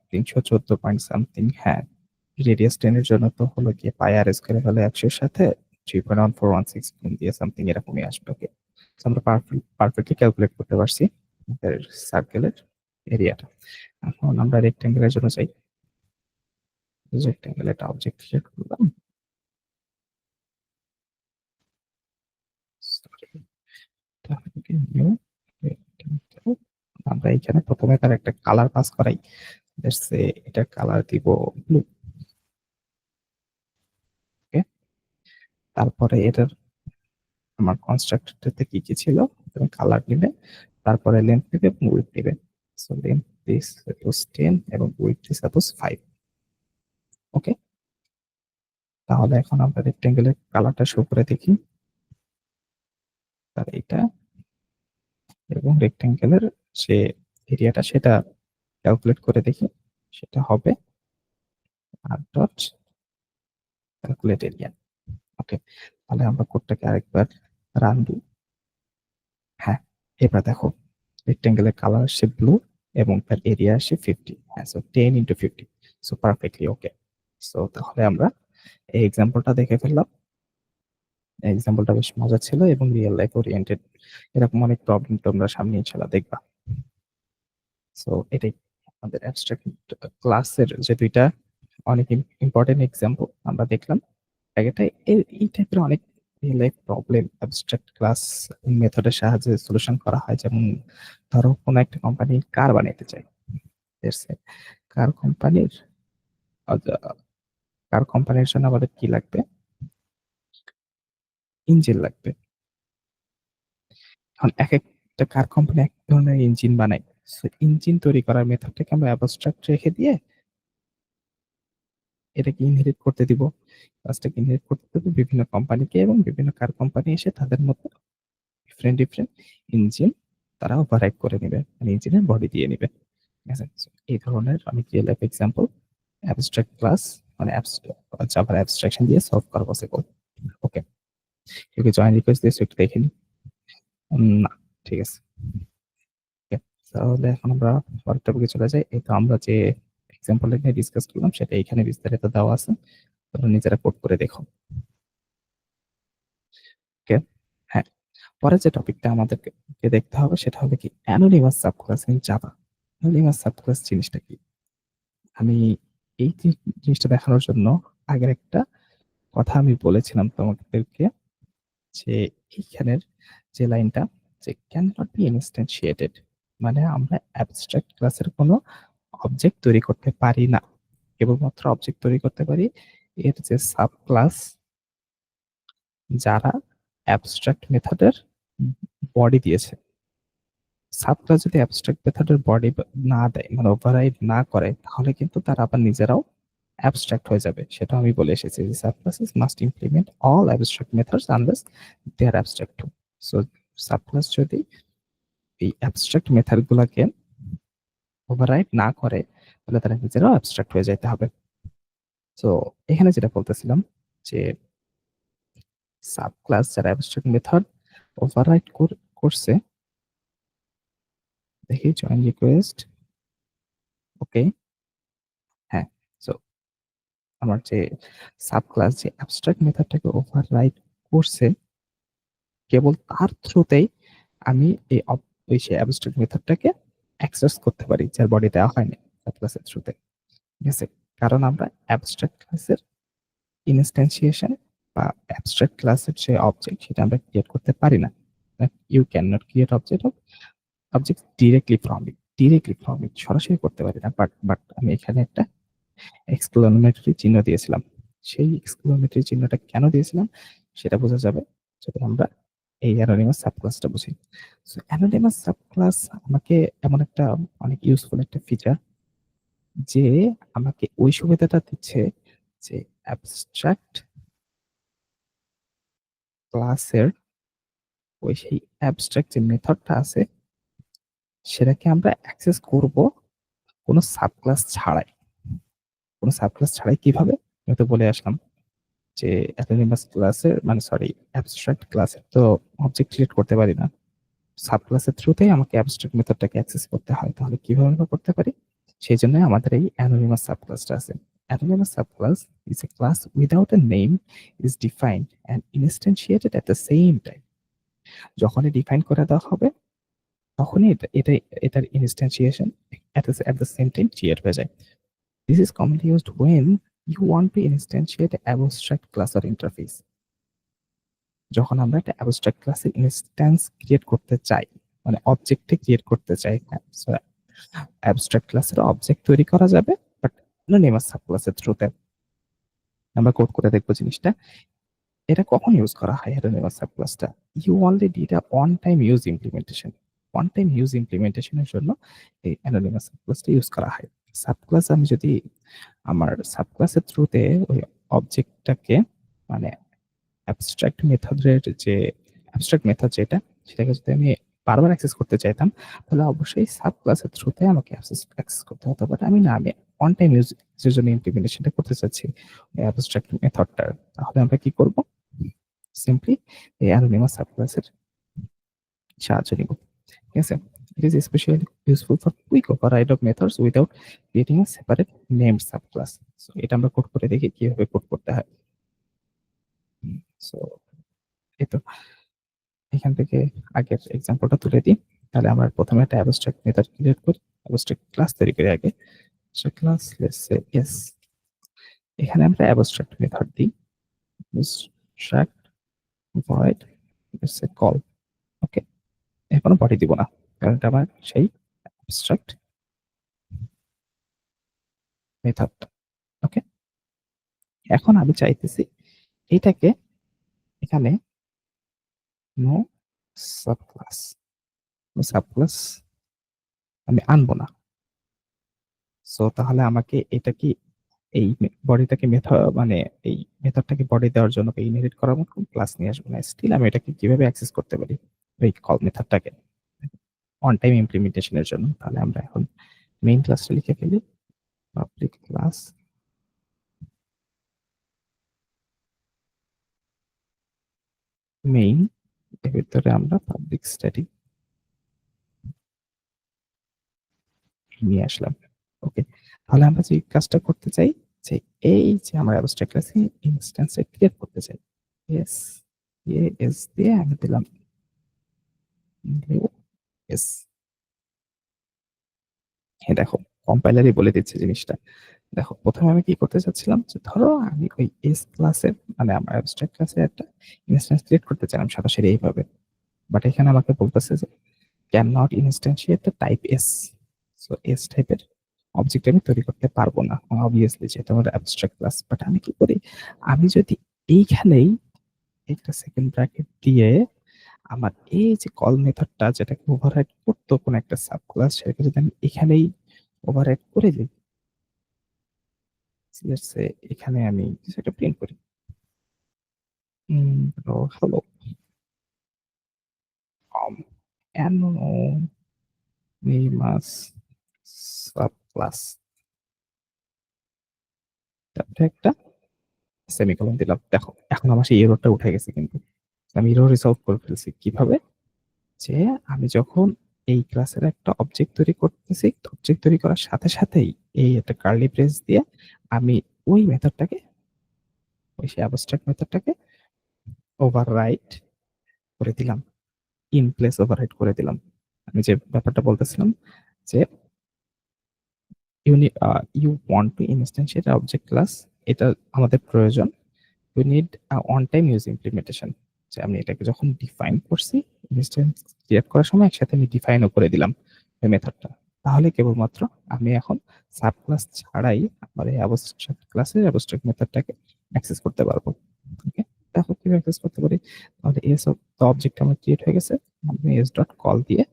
314 পয়েন্ট সামথিং। হ্যাঁ, রেডিয়াস 10 এর জন্য তো হলো গিয়ে পাই আর স্কয়ার ভ্যালু 100 এর সাথে 3.1416 গুণ দিয়ে সামথিং এরকমই আসবে। ওকে, আমরা পারফেক্টলি ক্যালকুলেট করতে পারছি সার্কেলের এরিয়াটা। এখন আমরা রেক্টেঙ্গেলের জন্য চাই। রেক্টেঙ্গেল একটা অবজেক্ট ক্রিয়েট করলাম। Sorry, তাহলে নিউ রেক্টেঙ্গেল। আমরা এখানে প্রথমে তার একটা কালার পাস করাই। লেটস সে এটা কালার দিব ব্লু। ওকে, তারপরে এটার আমার কনস্ট্রাক্টরটাতে কি কি ছিল? তুমি কালার নিবে, তারপরে লেন্থ নিবে এবং উইডথ নিবে। সো লেন্থ দিস সাপোজ 10 এবং উইডথ দিস সাপোজ 5। ওকে, তাহলে এখন আমরা রেক্টেঙ্গেলের কালারটা শো করে দেখি। তার এটা এবং রেক্টেঙ্গেলের যে এরিয়াটা সেটা ক্যালকুলেট করে দেখি। সেটা হবে আর ডট ক্যালকুলেট এরিয়া। ওকে, তাহলে আমরা কোডটাকে আরেকবার রান দিই। হ্যাঁ, এবার দেখো রেক্টেঙ্গেলের কালার আসছে ব্লু এবং তার এরিয়া আসছে 50। হ্যাঁ, সো 10 ইন্টু 50। সো পারফেক্টলি ওকে। সো তাহলে আমরা এই এক্সাম্পলটা দেখে ফেললাম। এক্সাম্পলটা বেশ মজা ছিল এবং রিয়েল লাইফ ওরিয়েন্টেড। এরকম অনেক প্রবলেম তোমরা সামনে ইনশাআল্লাহ দেখবা। সো এটাই আমাদের অ্যাবস্ট্রাক্ট ক্লাসের যে দুইটা অনেক ইম্পর্টেন্ট এক্সাম্পল আমরা দেখলাম। একটা এই টাইপের অনেক real life problem abstract class মেথডের সাহায্যে সলিউশন করা হয়। যেমন ধরো কোনো একটা কোম্পানি কার বানাইতে চায়। কার কোম্পানির কার কোম্পানির জন্য আমাদের কি লাগবে? ইঞ্জিন লাগবে। এখন একেকটা কার কোম্পানি এক ধরনের ইঞ্জিন বানায়। সো ইঞ্জিন তৈরি করার মেথডটাকে আমরা অ্যাবস্ট্রাক্ট রেখে দিয়ে এটাকে ইনহেরিট করতে দিব। কাজটাকে ইনহেরিট করতে দেব বিভিন্ন কোম্পানিকে এবং বিভিন্ন কার কোম্পানি এসে তাদের মতো ডিফারেন্ট ইঞ্জিন তারা ওভাররাইড করে নিবে। মানে ইঞ্জিনের বডি দিয়ে নিবে। ঠিক আছে? সো এই ধরনের অনেক real life example abstract class মানে জাভার অ্যাবস্ট্রাকশন দিয়ে সলভ করা পসিবল। ওকে, কেউ কি জয়েন রিকোয়েস্ট দিয়েছো একটু দেখে নিই। না, ঠিক আছে। ওকে, তাহলে এখন আমরা পরের টপিকে চলে যাই। এই তো আমরা যে এক্সাম্পলটা নিয়ে ডিসকাস করলাম সেটা এখানে বিস্তারিত দেওয়া আছে। তোমরা নিজেরা কোড করে দেখো। ওকে, হ্যাঁ, পরে যে টপিকটা আমাদেরকে দেখতে হবে সেটা হবে কি anonymous subclass in Java. Anonymous subclass জিনিসটা কি? আমি এই জিনিসটা দেখানোর জন্য আগের একটা কথা আমি বলেছিলাম তোমাদেরকে যে এইখানের যে লাইনটা যে ক্যান নট বি ইনস্ট্যান্টিয়েটেড মানে আমরা অ্যাবস্ট্রাক্ট ক্লাসের কোনো অবজেক্ট তৈরি করতে পারি না। কেবলমাত্র অবজেক্ট তৈরি করতে পারি এর যে সাব ক্লাস যারা অ্যাবস্ট্রাক্ট মেথডের বডি দিয়েছে। সাব ক্লাস যদি অ্যাবস্ট্রাক্ট মেথডের বডি না দেয় মানে ওভাররাইড না করে তাহলে কিন্তু তারা আবার নিজেরাও অ্যাবস্ট্রাক্ট হয়ে যাবে। সেটা আমি বলে এসেছি যে sub classes must implement all abstract methods unless they are abstract too. So sub class যদি এই অ্যাবস্ট্রাক্ট মেথড গুলাকে ওভাররাইড না করে তাহলে তারা নিজেরাও অ্যাবস্ট্রাক্ট হয়ে যাইতে হবে। তো এখানে যেটা বলতেছিলাম যে সাব ক্লাস যারা অ্যাবস্ট্রাক্ট মেথড ওভাররাইড করছে দেখি জয়েন রিকোয়েস্ট ওকে হ্যাঁ সো আমার যে সাব ক্লাস যে অ্যাবস্ট্রাক্ট মেথডটাকে ওভাররাইড করছে কেবল তার থ্রুতেই আমি ওই সেই অ্যাবস্ট্রাক্ট মেথডটাকে অ্যাক্সেস করতে পারি যার বডি দেওয়া হয়নি সাব ক্লাসের থ্রুতে ঠিক আছে কারণ আমরা অ্যাবস্ট্রাক্ট ক্লাসের ইনস্ট্যান্সিয়েশন বা অ্যাবস্ট্রাক্ট ক্লাসের যে অবজেক্ট সেটা আমরা ক্রিয়েট করতে পারি না you can not create object directly from it সরাসরি করতে পারি না বাট আমি এখানে একটা এক্সক্লামেটরি চিহ্ন দিয়েছিলাম সেই এক্সক্লামেটরি চিহ্নটা কেন দিয়েছিলাম সেটা বোঝা যাবে যদি আমরা এই অ্যানোনিমাস সাবক্লাসটা বুঝি সো অ্যানোনিমাস সাবক্লাস আমাকে এমন একটা অনেক ইউজফুল একটা ফিচার যে আমাকে ওই সুবিধাটা দিচ্ছে যে অ্যাবস্ট্রাক্ট ক্লাসের ওই সেই অ্যাবস্ট্রাক্ট যে মেথডটা আছে সেটাকে আমরা অ্যাক্সেস করব কোনো সাবক্লাস ছাড়াই কিভাবে আমি তো বলে আসলাম যে অ্যানোনিমাস ক্লাসের মানে সরি অ্যাবস্ট্রাক্ট ক্লাসের তো অবজেক্ট ক্রিয়েট করতে পারি না সাব ক্লাসের থ্রুতেই আমাকে অ্যাবস্ট্রাক্ট মেথডটাকে অ্যাক্সেস করতে হয় তাহলে কিভাবে আমরা করতে পারি সেই জন্য আমাদের এই অ্যানোনিমাস সাব ক্লাসটা আছে anonymous sub class is a class without a name is defined and instantiated at the same time যখনই ডিফাইন করে দেওয়া হবে তখনই এটার instantiation at the same time create হয়ে যায় this is commonly used when you want to instantiate abstract class or interface যখন আমরা একটা অ্যাবস্ট্রাক্ট ক্লাসের ইনস্ট্যান্স ক্রিয়েট করতে চাই মানে অবজেক্টে ক্রিয়েট করতে চাই অ্যাবস্ট্রাক্ট ক্লাসের অবজেক্ট তৈরি করা যাবে বাট অ্যানোনিমাস সাবক্লাসের থ্রুতে আমরা কোড করে দেখবো জিনিসটা এটা কখন ইউজ করা হয় অ্যানোনিমাস সাবক্লাসটা you only did a one time use ইমপ্লিমেন্টেশনের জন্য এই অ্যানোনিমাস সাবক্লাসটা ইউজ করা হয় সাবক্লাস আমি যদি আমার সাবক্লাসের থ্রুতে ওই অবজেক্টটাকে মানে অ্যাবস্ট্রাক্ট মেথড যেটা সেটাকে যদি আমি বারবার অ্যাক্সেস করতে চাইতাম তাহলে অবশ্যই সাব ক্লাসের থ্রুতে আমাকে অ্যাক্সেস করতে হতো বাট আমি না আমি অন টাইম ইউজের জন্য ইমপ্লিমেন্টেশনটা করতে চাচ্ছি অ্যাবস্ট্রাক্ট মেথডটার তাহলে আমরা কি করব সিম্পলি এই অ্যানোনিমাস সাব ক্লাসের সাহায্য নিব ঠিক আছে it is especially useful for quick override of methods without creating a separate named subclass so এটা আমরা কোড করে দেখি কিভাবে কোড করতে হয় সো এই তো এখান থেকে আগের এক্সাম্পলটা তুলে দিই তাহলে আমরা প্রথমে একটা অ্যাবস্ট্রাক্ট মেথড ক্রিয়েট করি অ্যাবস্ট্রাক্ট ক্লাস তৈরি করি আগে so class let's say S এখানে আমরা অ্যাবস্ট্রাক্ট মেথড দিই abstract void let's say call okay এখনো বডি দিব না কারণ এটা আমার সেই অ্যাবস্ট্রাক্ট মেথড ওকে এখন আমি চাইতেছি এটাকে এখানে নো সাবক্লাস আমি আনবো না সো তাহলে আমাকে এটা কি এই বডিটাকে মেথড মানে এই মেথডটাকে বডি দেওয়ার জন্য ইনহেরিট করার মতো ক্লাস নিয়ে আসবো না স্টিল আমি এটাকে কিভাবে অ্যাক্সেস করতে পারি ওই কল মেথডটাকে অন টাইম ইমপ্লিমেন্টেশনের জন্য তাহলে আমরা এখন মেইন ক্লাসটা লিখে ফেলি পাবলিক ক্লাস মেইন এর ভিতরে আমরা পাবলিক স্ট্যাটিক নিয়ে আসলাম ওকে তাহলে আমরা যে কাজটা করতে চাই যে এই যে আমরা অ্যাবস্ট্রাক্ট ক্লাসে ইনস্ট্যান্স ক্রিয়েট করতে চাই ইয়েস এস দিয়ে আমি দিলাম নিউ এস। হ্যাঁ, দেখো কম্পাইলারই বলে দিচ্ছে জিনিসটা। দেখো ১ম এ আমি কি করতে চাচ্ছিলাম যে ধরো আমি ওই এস ক্লাসের মানে আমার অ্যাবস্ট্রাক্ট ক্লাসের একটা ইনস্ট্যান্স ক্রিয়েট করতে চাইলাম সরাসরি এইভাবে। বাট এখানে আমাকে বলতেছে যে can not instantiate the type S. So S টাইপের অবজেক্ট আমি তৈরি করতে পারবো না। অবভিয়াসলি যেটা আমার অ্যাবস্ট্রাক্ট ক্লাস। বাট আমি কি করি? আমি যদি এইখানেই একটা সেকেন্ড ব্র্যাকেট দিয়ে আমার এই যে কল মেথডটা যেটাকে ওভাররাইড করতো কোনো একটা সাব ক্লাস সেটাকে যদি আমি এখানেই ওভাররাইড করে দিই, লেটস সে এখানে আমি কিছু একটা প্রিন্ট করি। Hello from anonymous sub class, তারপরে একটা সেমিকোলন দিলাম। দেখো এখন আমার সেই এররটা উঠে গেছে কিন্তু। আমি এরর রিসলভ করে ফেলছি। কিভাবে? যে আমি যখন এই ক্লাসের একটা অবজেক্ট তৈরি করতেছি, অবজেক্ট তৈরি করার সাথে সাথেই এই একটা কার্লি ব্রেস দিয়ে আমি ওই মেথডটাকে ওই সেই অ্যাবস্ট্রাক্ট মেথডটাকে ওভাররাইট করে দিলাম। ইন প্লেস ওভাররাইট করে দিলাম। আমি যে ব্যাপারটা বলতেছিলাম যে you want to instantiate object class, এটা আমাদের প্রয়োজন। we need a on time use implementation, যে আমি এটাকে যখন ডিফাইন করছি ইনস্ট্যান্স ক্রিয়েট করার সময় একসাথে আমি ডিফাইনও করে দিলাম ওই মেথডটা, তাহলে কেবলমাত্র আমি এখন সাব ক্লাস ছাড়াই আমার এই অ্যাবস্ট্রাক্ট ক্লাসের অ্যাবস্ট্রাক্ট মেথডটাকে অ্যাক্সেস করতে পারবো। ওকে, দেখো কিভাবে অ্যাক্সেস করতে পারি। তাহলে এস অফ দ্য অবজেক্ট আমার ক্রিয়েট হয়ে গেছে, আমি এস ডট কল দিয়ে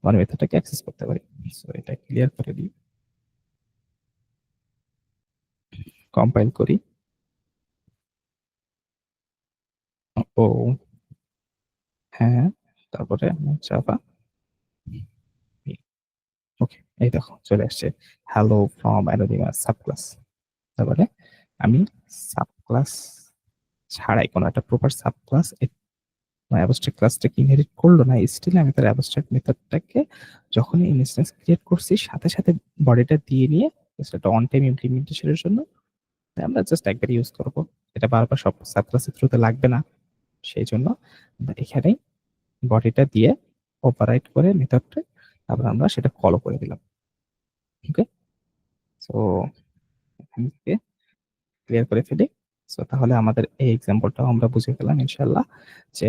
আমার মেথডটাকে অ্যাক্সেস করতে পারি। সো এটা ক্লিয়ার করে দিই, কম্পাইল করি। ও হ্যাঁ, তারপরে জাভা, ওকে, এই দেখো চলে আসছে হ্যালো ফ্রম অ্যানোনিমাস সাবক্লাস। তারপরে আমি সাবক্লাস ছাড়াই কোনো একটা প্রপার সাবক্লাস অ্যাবস্ট্রাক্ট ক্লাসটাকে ইনহেরিট করলো না, স্টিল আমি তার অ্যাবস্ট্রাক্ট মেথডটাকে যখনই ইনস্ট্যান্স ক্রিয়েট করছি সাথে সাথে বডিটা দিয়ে নিয়ে সেটা অন টাইম ইমপ্লিমেন্টেশনের জন্য আমরা জাস্ট একবার ইউজ করবো। এটা বারবার সব সাবক্লাসের থ্রুতে লাগবে না, সেই জন্য আমরা এখানেই বডিটা দিয়ে ওভাররাইড করে মেথডটা তারপর আমরা সেটা ফলো করে দিলাম। ওকে, সো এখান থেকে ক্লিয়ার করে ফেলি। সো তাহলে আমাদের এই এক্সাম্পলটাও আমরা বুঝে গেলাম ইনশাল্লাহ যে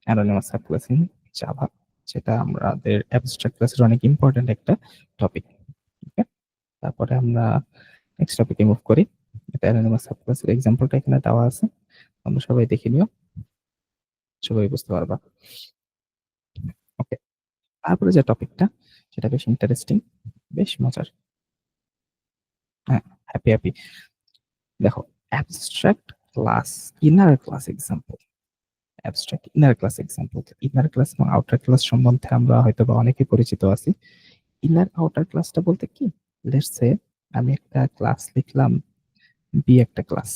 অ্যানোনিমাস সাবক্লাস ইন জাভা, যেটা আমাদের অ্যাবস্ট্রাক্ট ক্লাসের অনেক ইম্পর্টেন্ট একটা টপিক। ওকে, তারপরে আমরা নেক্সট টপিকে মুভ করি। এটা অ্যানোনিমাস সাবক্লাসের এক্সাম্পলটা এখানে দেওয়া আছে, আমরা সবাই দেখে নিও, সবাই বুঝতে পারবা। ওকে, তারপরে যে টপিকটা সেটা বেশ ইন্টারেস্টিং, বেশ মজার। হ্যাঁ, হ্যাপি হ্যাপি। দেখো abstract class inner class example. Abstract inner class example, inner class এবং আউটার ক্লাস সম্বন্ধে আমরা হয়তো বা অনেকে পরিচিত আছি। ইনার আউটার ক্লাসটা বলতে কি, লেটস সে আমি একটা ক্লাস লিখলাম বি একটা ক্লাস,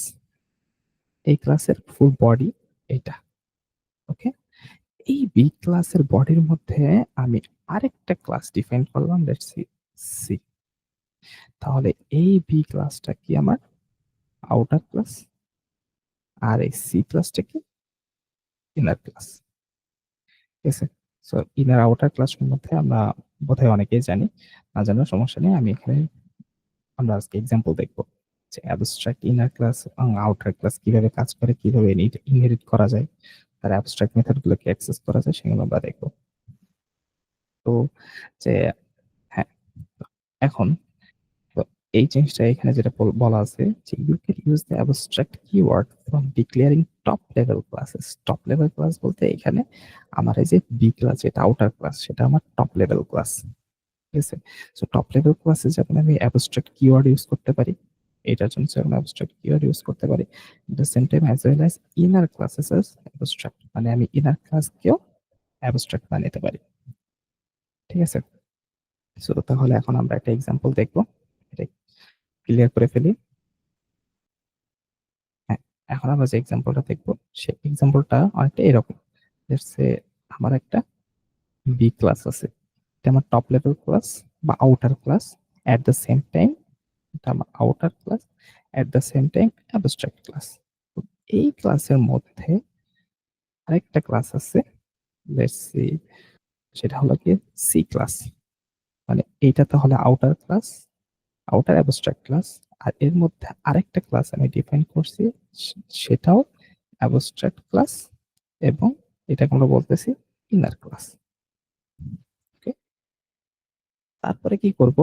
এই ক্লাসের ফুল বডি এটা। ওকে, এই বি ক্লাসের বডির মধ্যে আমি আরেকটা ক্লাস ডিফাইন করলাম, লেটস সি সি। তাহলে এই বি ক্লাসটা কি আমার আউটার ক্লাস, আর এই সি ক্লাসটা কি ইনার ক্লাস। ঠিক আছে, সো ইনার আউটার ক্লাসের মধ্যে আমরা বোধহয় অনেকেই জানি, না জানার সমস্যা নেই। আমি এখানে আমরা আজকে এক্সাম্পল দেখবো যে অ্যাবস্ট্রাক্ট ইনার ক্লাস এবং আউটার ক্লাস কিভাবে কাজ করে, কিভাবে ইনহেরিট করা যায়, তার অ্যাবস্ট্রাক্ট মেথড গুলোকে অ্যাক্সেস করা যায়, সেগুলো আমরা দেখবো। তো যে হ্যাঁ, তো এখন তো এই জিনিসটা এখানে যেটা বলা আছে যে you can use the abstract keyword from declaring top level classes. Top level class বলতে এখানে আমার এই যে বি ক্লাস যেটা আউটার ক্লাস সেটা আমার টপ লেভেল ক্লাস। ঠিক আছে, সো টপ লেভেল ক্লাসে যেমন আমি অ্যাবস্ট্রাক্ট কিওয়ার্ড ইউজ করতে পারি, এটার জন্য যেমন অ্যাবস্ট্রাক্ট কিওয়ার্ড ইউজ করতে পারি, এট the same time as well as inner classes as abstract, মানে আমি ইনার ক্লাসকেও অ্যাবস্ট্রাক্ট বানাতে পারি। ঠিক আছে, সো তাহলে এখন আমরা একটা এক্সাম্পল দেখবো, এটা ক্লিয়ার করে ফেলি। হ্যাঁ, এখন আমরা যে এক্সাম্পলটা দেখবো সেই এক্সাম্পলটা অনেকটা এরকম। লেটস সে আমার একটা বি ক্লাস আছে, এটা আমার টপ লেভেল ক্লাস বা outer class, at the same time এটা আমার outer class, at the same time abstract class. এই ক্লাসের মধ্যে আরেকটা ক্লাস আছে, লেটস সি সেটা হলো গিয়ে সি ক্লাস। মানে এইটা তাহলে outer class, outer abstract class. আর এর মধ্যে আরেকটা ক্লাস আমি ডিফাইন করছি, সেটাও অ্যাবস্ট্রাক্ট ক্লাস, এবং এটাকে আমরা বলতেছি ইনার ক্লাস। ওকে, তারপরে কি করব,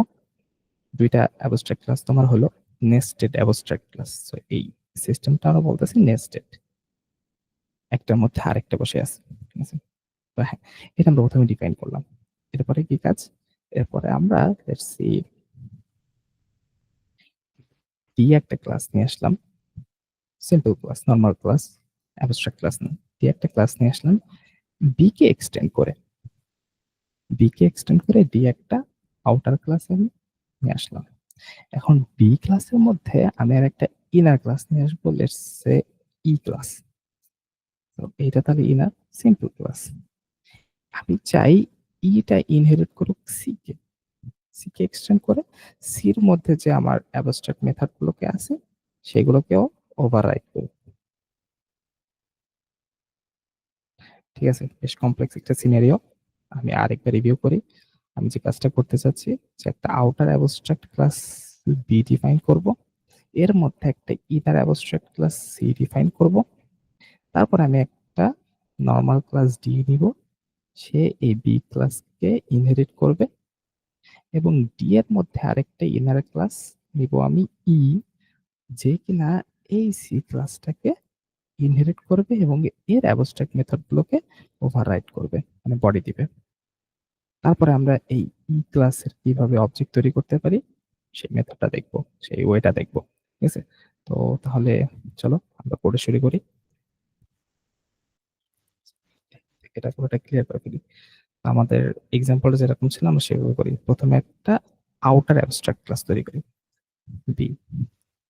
দুইটা অ্যাবস্ট্রাক্ট ক্লাস তোমার হলো নেস্টেড অ্যাবস্ট্রাক্ট ক্লাস। তো এই সিস্টেমটা আমরা বলতেছি নেস্টেড, একটার মধ্যে আরেকটা বসে আছে। ঠিক আছে, তো হ্যাঁ, এটা আমরা প্রথমে ডিফাইন করলাম। এরপরে কি কাজ, এরপরে আমরা লেটস সি ডি একটা ক্লাস নিয়ে আসলাম, simple class, normal class, abstract class না, ডি একটা ক্লাস নিয়ে আসলাম, বি কে এক্সটেন্ড করে, বি কে এক্সটেন্ড করে ডি একটা আউটার ক্লাস আমি নিয়ে আসলাম। এখন বি ক্লাসের মধ্যে আমি আর একটা ইনার ক্লাস নিয়ে আসবো, লেটস সে ই ক্লাস। তো এইটা তাহলে ইনার সিম্পল ক্লাস। আমি চাই ইটা ইনহেরিট করুক C K, C K extend করে সির মধ্যে যে আমার অ্যাবস্ট্রাক্ট মেথড গুলোকে আছে সেগুলোকেও ওভাররাইড করুক। ঠিক আছে, বেশ কমপ্লেক্স একটা সিনারিও। আমি আরেকবার রিভিউ করি। আমি যে কাজটা করতে চাচ্ছি, যে একটা outer abstract class B define করব, এর মধ্যে একটা inner abstract class C define করব, তারপর আমি একটা নর্মাল ক্লাস ডি নিব, সে এই বি ক্লাসকে ইনহেরিট করবে, এবং ডি এর মধ্যে আরেকটা ইনার ক্লাস নিব আমি ই, যে কিনা এই সি ক্লাসটাকে ইনহেরিট করবে এবং এর অ্যাবস্ট্রাক্ট মেথড গুলোকে ওভাররাইড করবে, মানে বডি দিবে। তারপরে আমরা এই ই ক্লাসের কিভাবে অবজেক্ট তৈরি করতে পারি সেই মেথডটা দেখবো, সেই ওয়েটা দেখবো। ঠিক আছে, তো তাহলে চলো আমরা কোডে শুরু করি। এটা পুরোটা ক্লিয়ার করে ফেলি। আমাদের এক্সাম্পলটা যেরকম ছিল আমরা সেভাবে করি। প্রথমে একটা আউটার অ্যাবস্ট্রাক্ট ক্লাস তৈরি করি, বি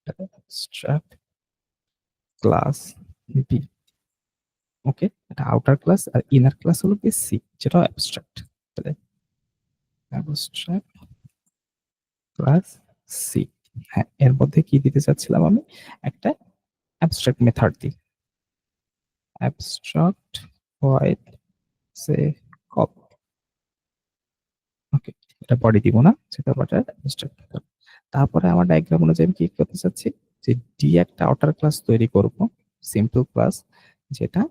অ্যাবস্ট্রাক্ট ক্লাস বি। ওকে, এটা আউটার ক্লাস, আর ইনার ক্লাস হলো কি সি, যেটা অ্যাবস্ট্রাক্ট। তাহলে অ্যাবস্ট্রাক্ট ক্লাস সি। হ্যাঁ, এর মধ্যে কি দিতে চাচ্ছিলাম আমি, একটা অ্যাবস্ট্রাক্ট মেথড দিই, অ্যাবস্ট্রাক্ট ভয়েড সে কপ। ওকে, এটা বডি দিব না, সেটা বডি অ্যাবস্ট্রাক্ট মেথড। তারপরে আমার ডায়াগ্রাম অনুযায়ী আমি কি করতে চাচ্ছি, যে ডি একটা আউটার ক্লাস তৈরি করব, সিম্পল ক্লাস, যেটা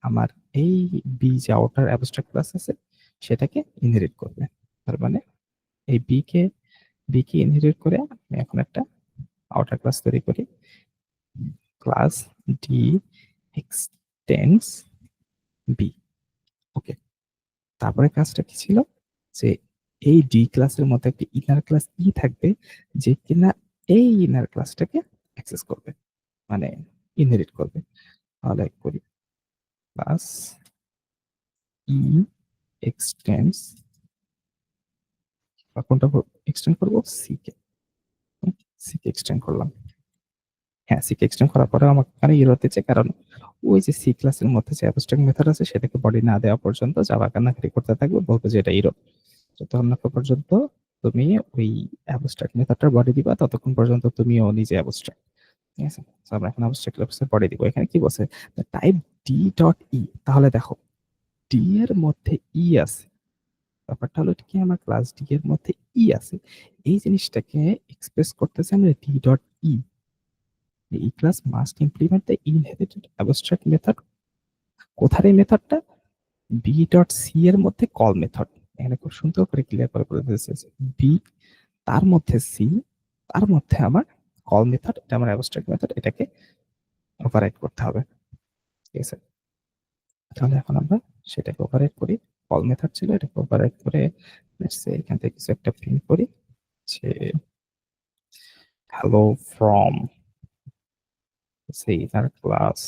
আমার এই বি যে আউটার অ্যাবস্ট্রাক্ট ক্লাস আছে সেটাকে ইনহেরিট করবে। তার মানে এই বি কে ইনহেরিট করে আমি এখন একটা আউটার ক্লাস তৈরি করি, ক্লাস ডি এক্সটেন্ডস বি। ওকে, তারপরে কাজটা কি ছিল, যে এই ডি ক্লাসের মধ্যে একটা ইনার ক্লাস ই থাকবে, যে কিনা এই ইনার ক্লাসটাকে অ্যাক্সেস করবে, মানে ইনহেরিট করবে। তাহলে করি ক্লাস ই এক্সটেন্ডস, বা কোনটা এক্সটেন্ড করবো, C K, C K extend করলাম। হ্যাঁ, সি কে এক্সটেন্ড করার পরে আমার এখানে ইরর দিচ্ছে, কারণ ওই যে সি ক্লাসের মধ্যে যে অ্যাবস্ট্রাক্ট মেথড আছে সেটাকে বডি না দেওয়া পর্যন্ত জাভা কান্নাকাটি করতে থাকবে, বলবে যে এটা ইরর। যতক্ষণ না পর্যন্ত তুমি ওই অ্যাবস্ট্রাক্ট মেথডটার বডি দিবা, ততক্ষণ পর্যন্ত তুমিও নিজে অ্যাবস্ট্রাক্ট। ঠিক আছে, তো আমরা এখন অ্যাবস্ট্রাক্ট ক্লাসের বডি দিব। এখানে কি বলছে, টাইপ ডি ডট ই। তাহলে দেখো, ডি এর মধ্যে ই আছে, ব্যাপারটা হলো কি, আমার ক্লাস ডি এর মধ্যে ই আছে, এই জিনিসটাকে এক্সপ্রেস করতেছে আমরা ডি ডট ই। এই class must implement the inherited abstract method. কোথায় এই মেথডটা, বি ডট সি এর মধ্যে কল মেথড। এখানে খুব সুন্দর করে ক্লিয়ার করে বলে দিয়েছে, বি, তার মধ্যে সি, তার মধ্যে আমার কল মেথড, এটা আমার অ্যাবস্ট্রাক্ট মেথড, এটাকে ওভাররাইড করতে হবে। ঠিক আছে, তাহলে এখন আমরা সেটাকে ওভাররাইড করি। কল মেথড ছিল, এটাকে ওভাররাইড করে লেটস সে এখান থেকে কিছু একটা প্রিন্ট করি, যে হ্যালো ফ্রম সেই তার ক্লাস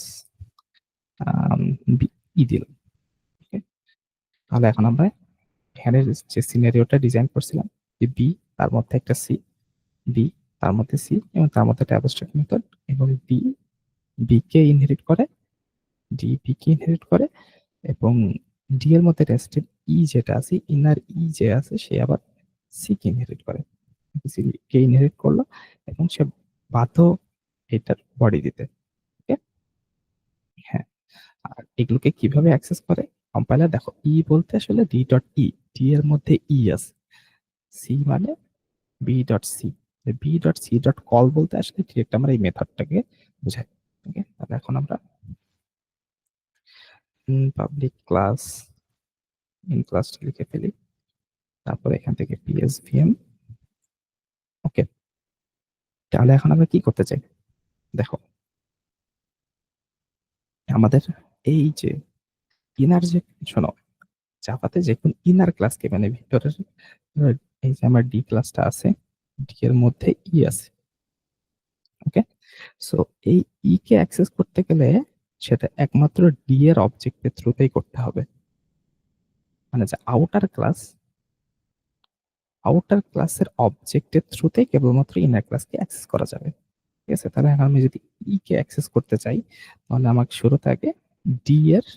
ই দিলাম। Okay? তাহলে এখন আমরা এখানে যে সিনারিওটা ডিজাইন করছিলাম, যে বি, তার মধ্যে একটা সি, বি, তার মধ্যে সি, এবং তার মধ্যে একটা অ্যাবস্ট্রাক্ট মেথড, এবং বি, বি কে ইনহেরিট করে, ডি বি কে ইনহেরিট করে, এবং ডি এর মধ্যে রেস্টেড ই যেটা আছে, ইনার ই যে আছে, সে আবার সি কে ইনহেরিট করে, সি কে ইনহেরিট করলো, এবং সে বাধ্য এটার বডি দিতে। ওকে, হ্যাঁ, আর এগুলোকে কিভাবে অ্যাক্সেস করে, কম্পাইলার দেখো বলতে আসলে ডি এর মধ্যে আছে, সি মানে বি.সি, বি.সি.কল বলতে আসলে ডিরেক্ট আমরা এই মেথডটাকে বোঝাই। ওকে, তাহলে এখন আমরা পাবলিক ক্লাস ক্লাসটা লিখে ফেলি, তারপরে এখান থেকে পিএসভিএম। ওকে, তাহলে এখন আমরা কি করতে চাই দেখো, আমাদের এই যে ইনার যে, শোনো, জাভাতে যে কোন ইনার ক্লাসকে মানে ভিতরের, এই যে আমার ডি ক্লাসটা আছে, ডি এর মধ্যে আছে। ওকে, সো এই কে অ্যাক্সেস করতে গেলে সেটা একমাত্র ডি এর অবজেক্টের থ্রুতেই করতে হবে। মানে যে আউটার ক্লাসের অবজেক্টের থ্রুতে কেবলমাত্র ইনার ক্লাসকে অ্যাক্সেস করা যাবে। ঠিক আছে, তাহলে এখন আমি যদি কে অ্যাক্সেস করতে চাই, তাহলে আমাকে শুরুতে আগে ডি এর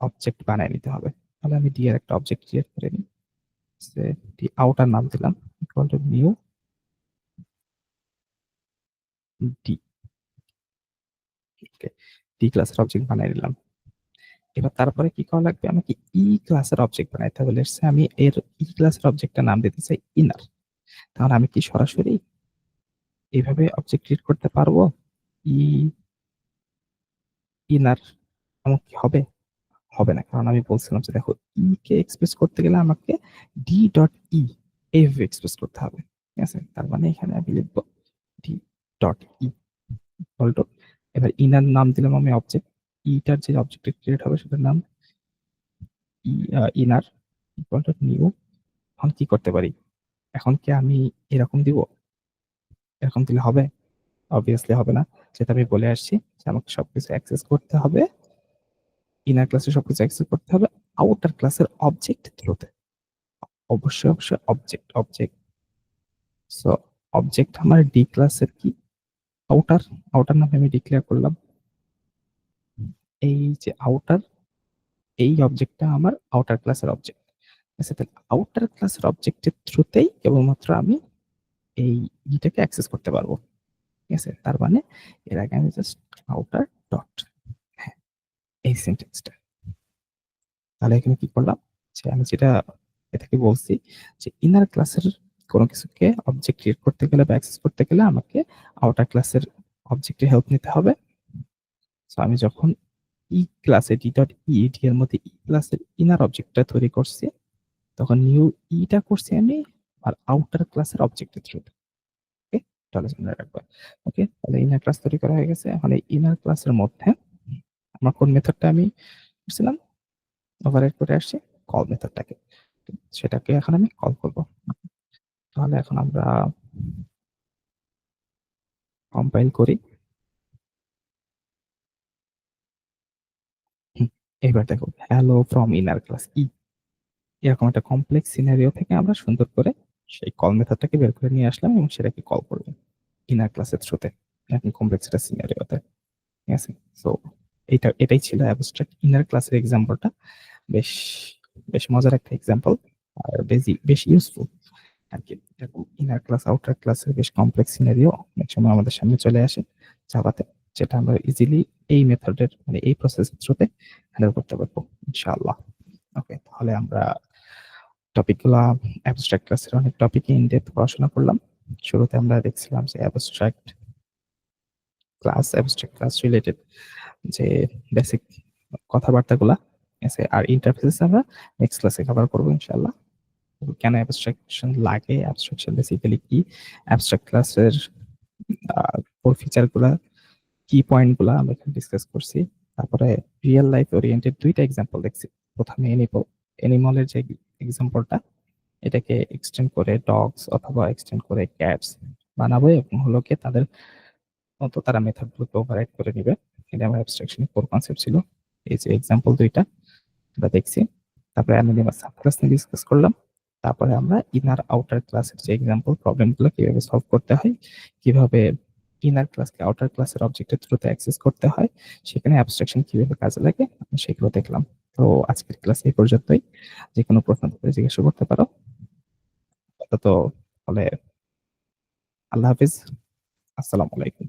অবজেক্ট বানায় নিতে হবে। তাহলে আমি ডি এর একটা অবজেক্ট ক্রিয়েট করে নিই, ডি আউটার নাম দিলাম, equal to new D. Okay, D ক্লাসের অবজেক্ট বানিয়ে নিলাম। এবার তারপরে কি করা লাগবে, আমাকে ক্লাসের অবজেক্ট বানাইতে হবে। লেটস সে আমি এর ক্লাসের অবজেক্টটা নাম দিতে চাই ইনার। তাহলে আমি কি সরাসরি এইভাবে অবজেক্ট ক্রিয়েট করতে পারবো ই ইনার? এমন কি হবে? হবে না, কারণ আমি বলছিলাম যে দেখো কে এক্সপ্রেস করতে গেলে আমাকে ডি.ই এইভাবে এক্সপ্রেস করতে হবে। ঠিক আছে, তার মানে এখানে আমি লিখবো ডি.ই ইকুয়াল টু, এবার ইনার নাম দিলাম আমি অবজেক্ট, ইটার যে অবজেক্ট ক্রিয়েট হবে সেটার নাম ইনার ইকুয়াল টু নিউ। এখন কি করতে পারি, এখন কি আমি এরকম দিব? এরকম দিলে হবে? অবভিয়াসলি হবে না, যেটা আমি বলে আসছি যে আমাকে সবকিছু অ্যাক্সেস করতে হবে, ইনার ক্লাসে সবকিছু অ্যাক্সেস করতে হবে আউটার ক্লাসের অবজেক্ট থ্রুতে। অবশ্যই অবজেক্ট। সো অবজেক্ট আমার ডি ক্লাসের কি আউটার, আউটার নামে আমি ডিক্লেয়ার করলাম। এই যে আউটার, এই অবজেক্টটা আমার আউটার ক্লাসের অবজেক্ট। আচ্ছা, তাহলে আউটার ক্লাসের অবজেক্টের থ্রুতেই কেবলমাত্র আমি এই ইটাকে অ্যাক্সেস করতে পারবো। ঠিক আছে, তার মানে এর আগে আমি জাস্ট আউটার ডট, হ্যাঁ, এই সেন্টেন্সটা। তাহলে এখানে কি করলাম, যে আমি যেটা এটাকে বলছি যে ইনার ক্লাসের কোনো কিছুকে অবজেক্ট ক্রিয়েট করতে গেলে বা অ্যাক্সেস করতে গেলে আমাকে আউটার ক্লাসের অবজেক্টের হেল্প নিতে হবে। সো আমি যখন ক্লাসে ডি এর মধ্যে ক্লাসের ইনার অবজেক্টটা তৈরি করছি, তখন নিউ টা করছি আমি আর আউটার ক্লাসের অবজেক্টের থ্রুতে। ওকে, তাহলে মনে রাখবো। ওকে, তাহলে ইনার ক্লাস তৈরি করা হয়ে গেছে। এখন এই ইনার ক্লাসের মধ্যে আমার কোন মেথডটা আমি করছিলাম, ওভাররাইড করে আসছি কল মেথডটাকে, সেটাকে এখন আমি কল করব। তাহলে এখন আমরা কম্পাইল করি। এবার দেখো হ্যালো ফ্রম ইনার ক্লাস এরকম একটা কমপ্লেক্স সিনারিও থেকে আমরা সুন্দর করে সেই কল মেথডটাকে বের করে নিয়ে আসলাম এবং সেটাকে কল করলাম ইনার ক্লাসের থ্রুতে, এখন কমপ্লেক্স একটা সিনারিওতে। ঠিক আছে, সো এটাই ছিল অ্যাবস্ট্রাক্ট ইনার ক্লাসের এক্সাম্পলটা। বেশ বেশ মজার একটা এক্সাম্পল, আর বেশ ইউজফুল আর কি। এরকম ইনার ক্লাস আউটার ক্লাসের বেশ কমপ্লেক্স সিনারিও অনেক সময় আমাদের সামনে চলে আসে জাভাতে, যেটা আমরা ইজিলি এই মেথডের মানে এই প্রসেসের থ্রুতে হ্যান্ডেল করতে পারবো ইনশাআল্লাহ। ওকে, তাহলে আমরা টপিকগুলা অ্যাবস্ট্রাক্ট ক্লাসের অনেক টপিকে ইন ডেপথ পড়াশোনা করলাম। শুরুতে আমরা দেখছিলাম যে অ্যাবস্ট্রাক্ট ক্লাস রিলেটেড যে বেসিক কথাবার্তাগুলা আছে, আর ইন্টারফেসেস আমরা নেক্সট ক্লাসে কভার করবো ইনশাআল্লাহ। কেন অ্যাবস্ট্রাকশন লাগে, অ্যাবস্ট্রাকশন বেসিক্যালি কি, অ্যাবস্ট্রাক্ট ক্লাসের কোর ফিচারগুলা, কি পয়েন্টগুলা আমরা এখানে ডিসকাস করছি। তারপরে রিয়েল লাইফ ওরিয়েন্টেড দুইটা এক্সাম্পল দেখছি। প্রথমে এনিমলের যে এক্সাম্পলটা, এটাকে এক্সটেন্ড করে ডগস অথবা এক্সটেন্ড করে ক্যাটস বানাবো এবং হলো কি তাদের মতো তারা মেথডগুলোকে ওভাররাইড করে নিবে। এটা আমার অ্যাবস্ট্রাকশনের কোর কনসেপ্ট ছিল। এই যে এক্সাম্পল দুইটা আমরা দেখছি। তারপরে অ্যানোনিমাস সাবক্লাস নিয়ে ডিসকাস করলাম। তারপরে আমরা ইনার আউটার ক্লাসের যে এক্সাম্পল প্রবলেমগুলো কিভাবে সলভ করতে হয়, কিভাবে ইনার ক্লাসকে আউটার ক্লাসের অবজেক্টের থ্রুতে অ্যাক্সেস করতে হয়, সেখানে অ্যাবস্ট্রাকশন কিভাবে কাজে লাগে সেগুলো দেখলাম। তো আজকের ক্লাস এই পর্যন্তই। যে কোনো প্রশ্ন থাকলে জিজ্ঞাসা করতে পারো। তো হলে আল্লাহ হাফিজ, আসসালামু আলাইকুম।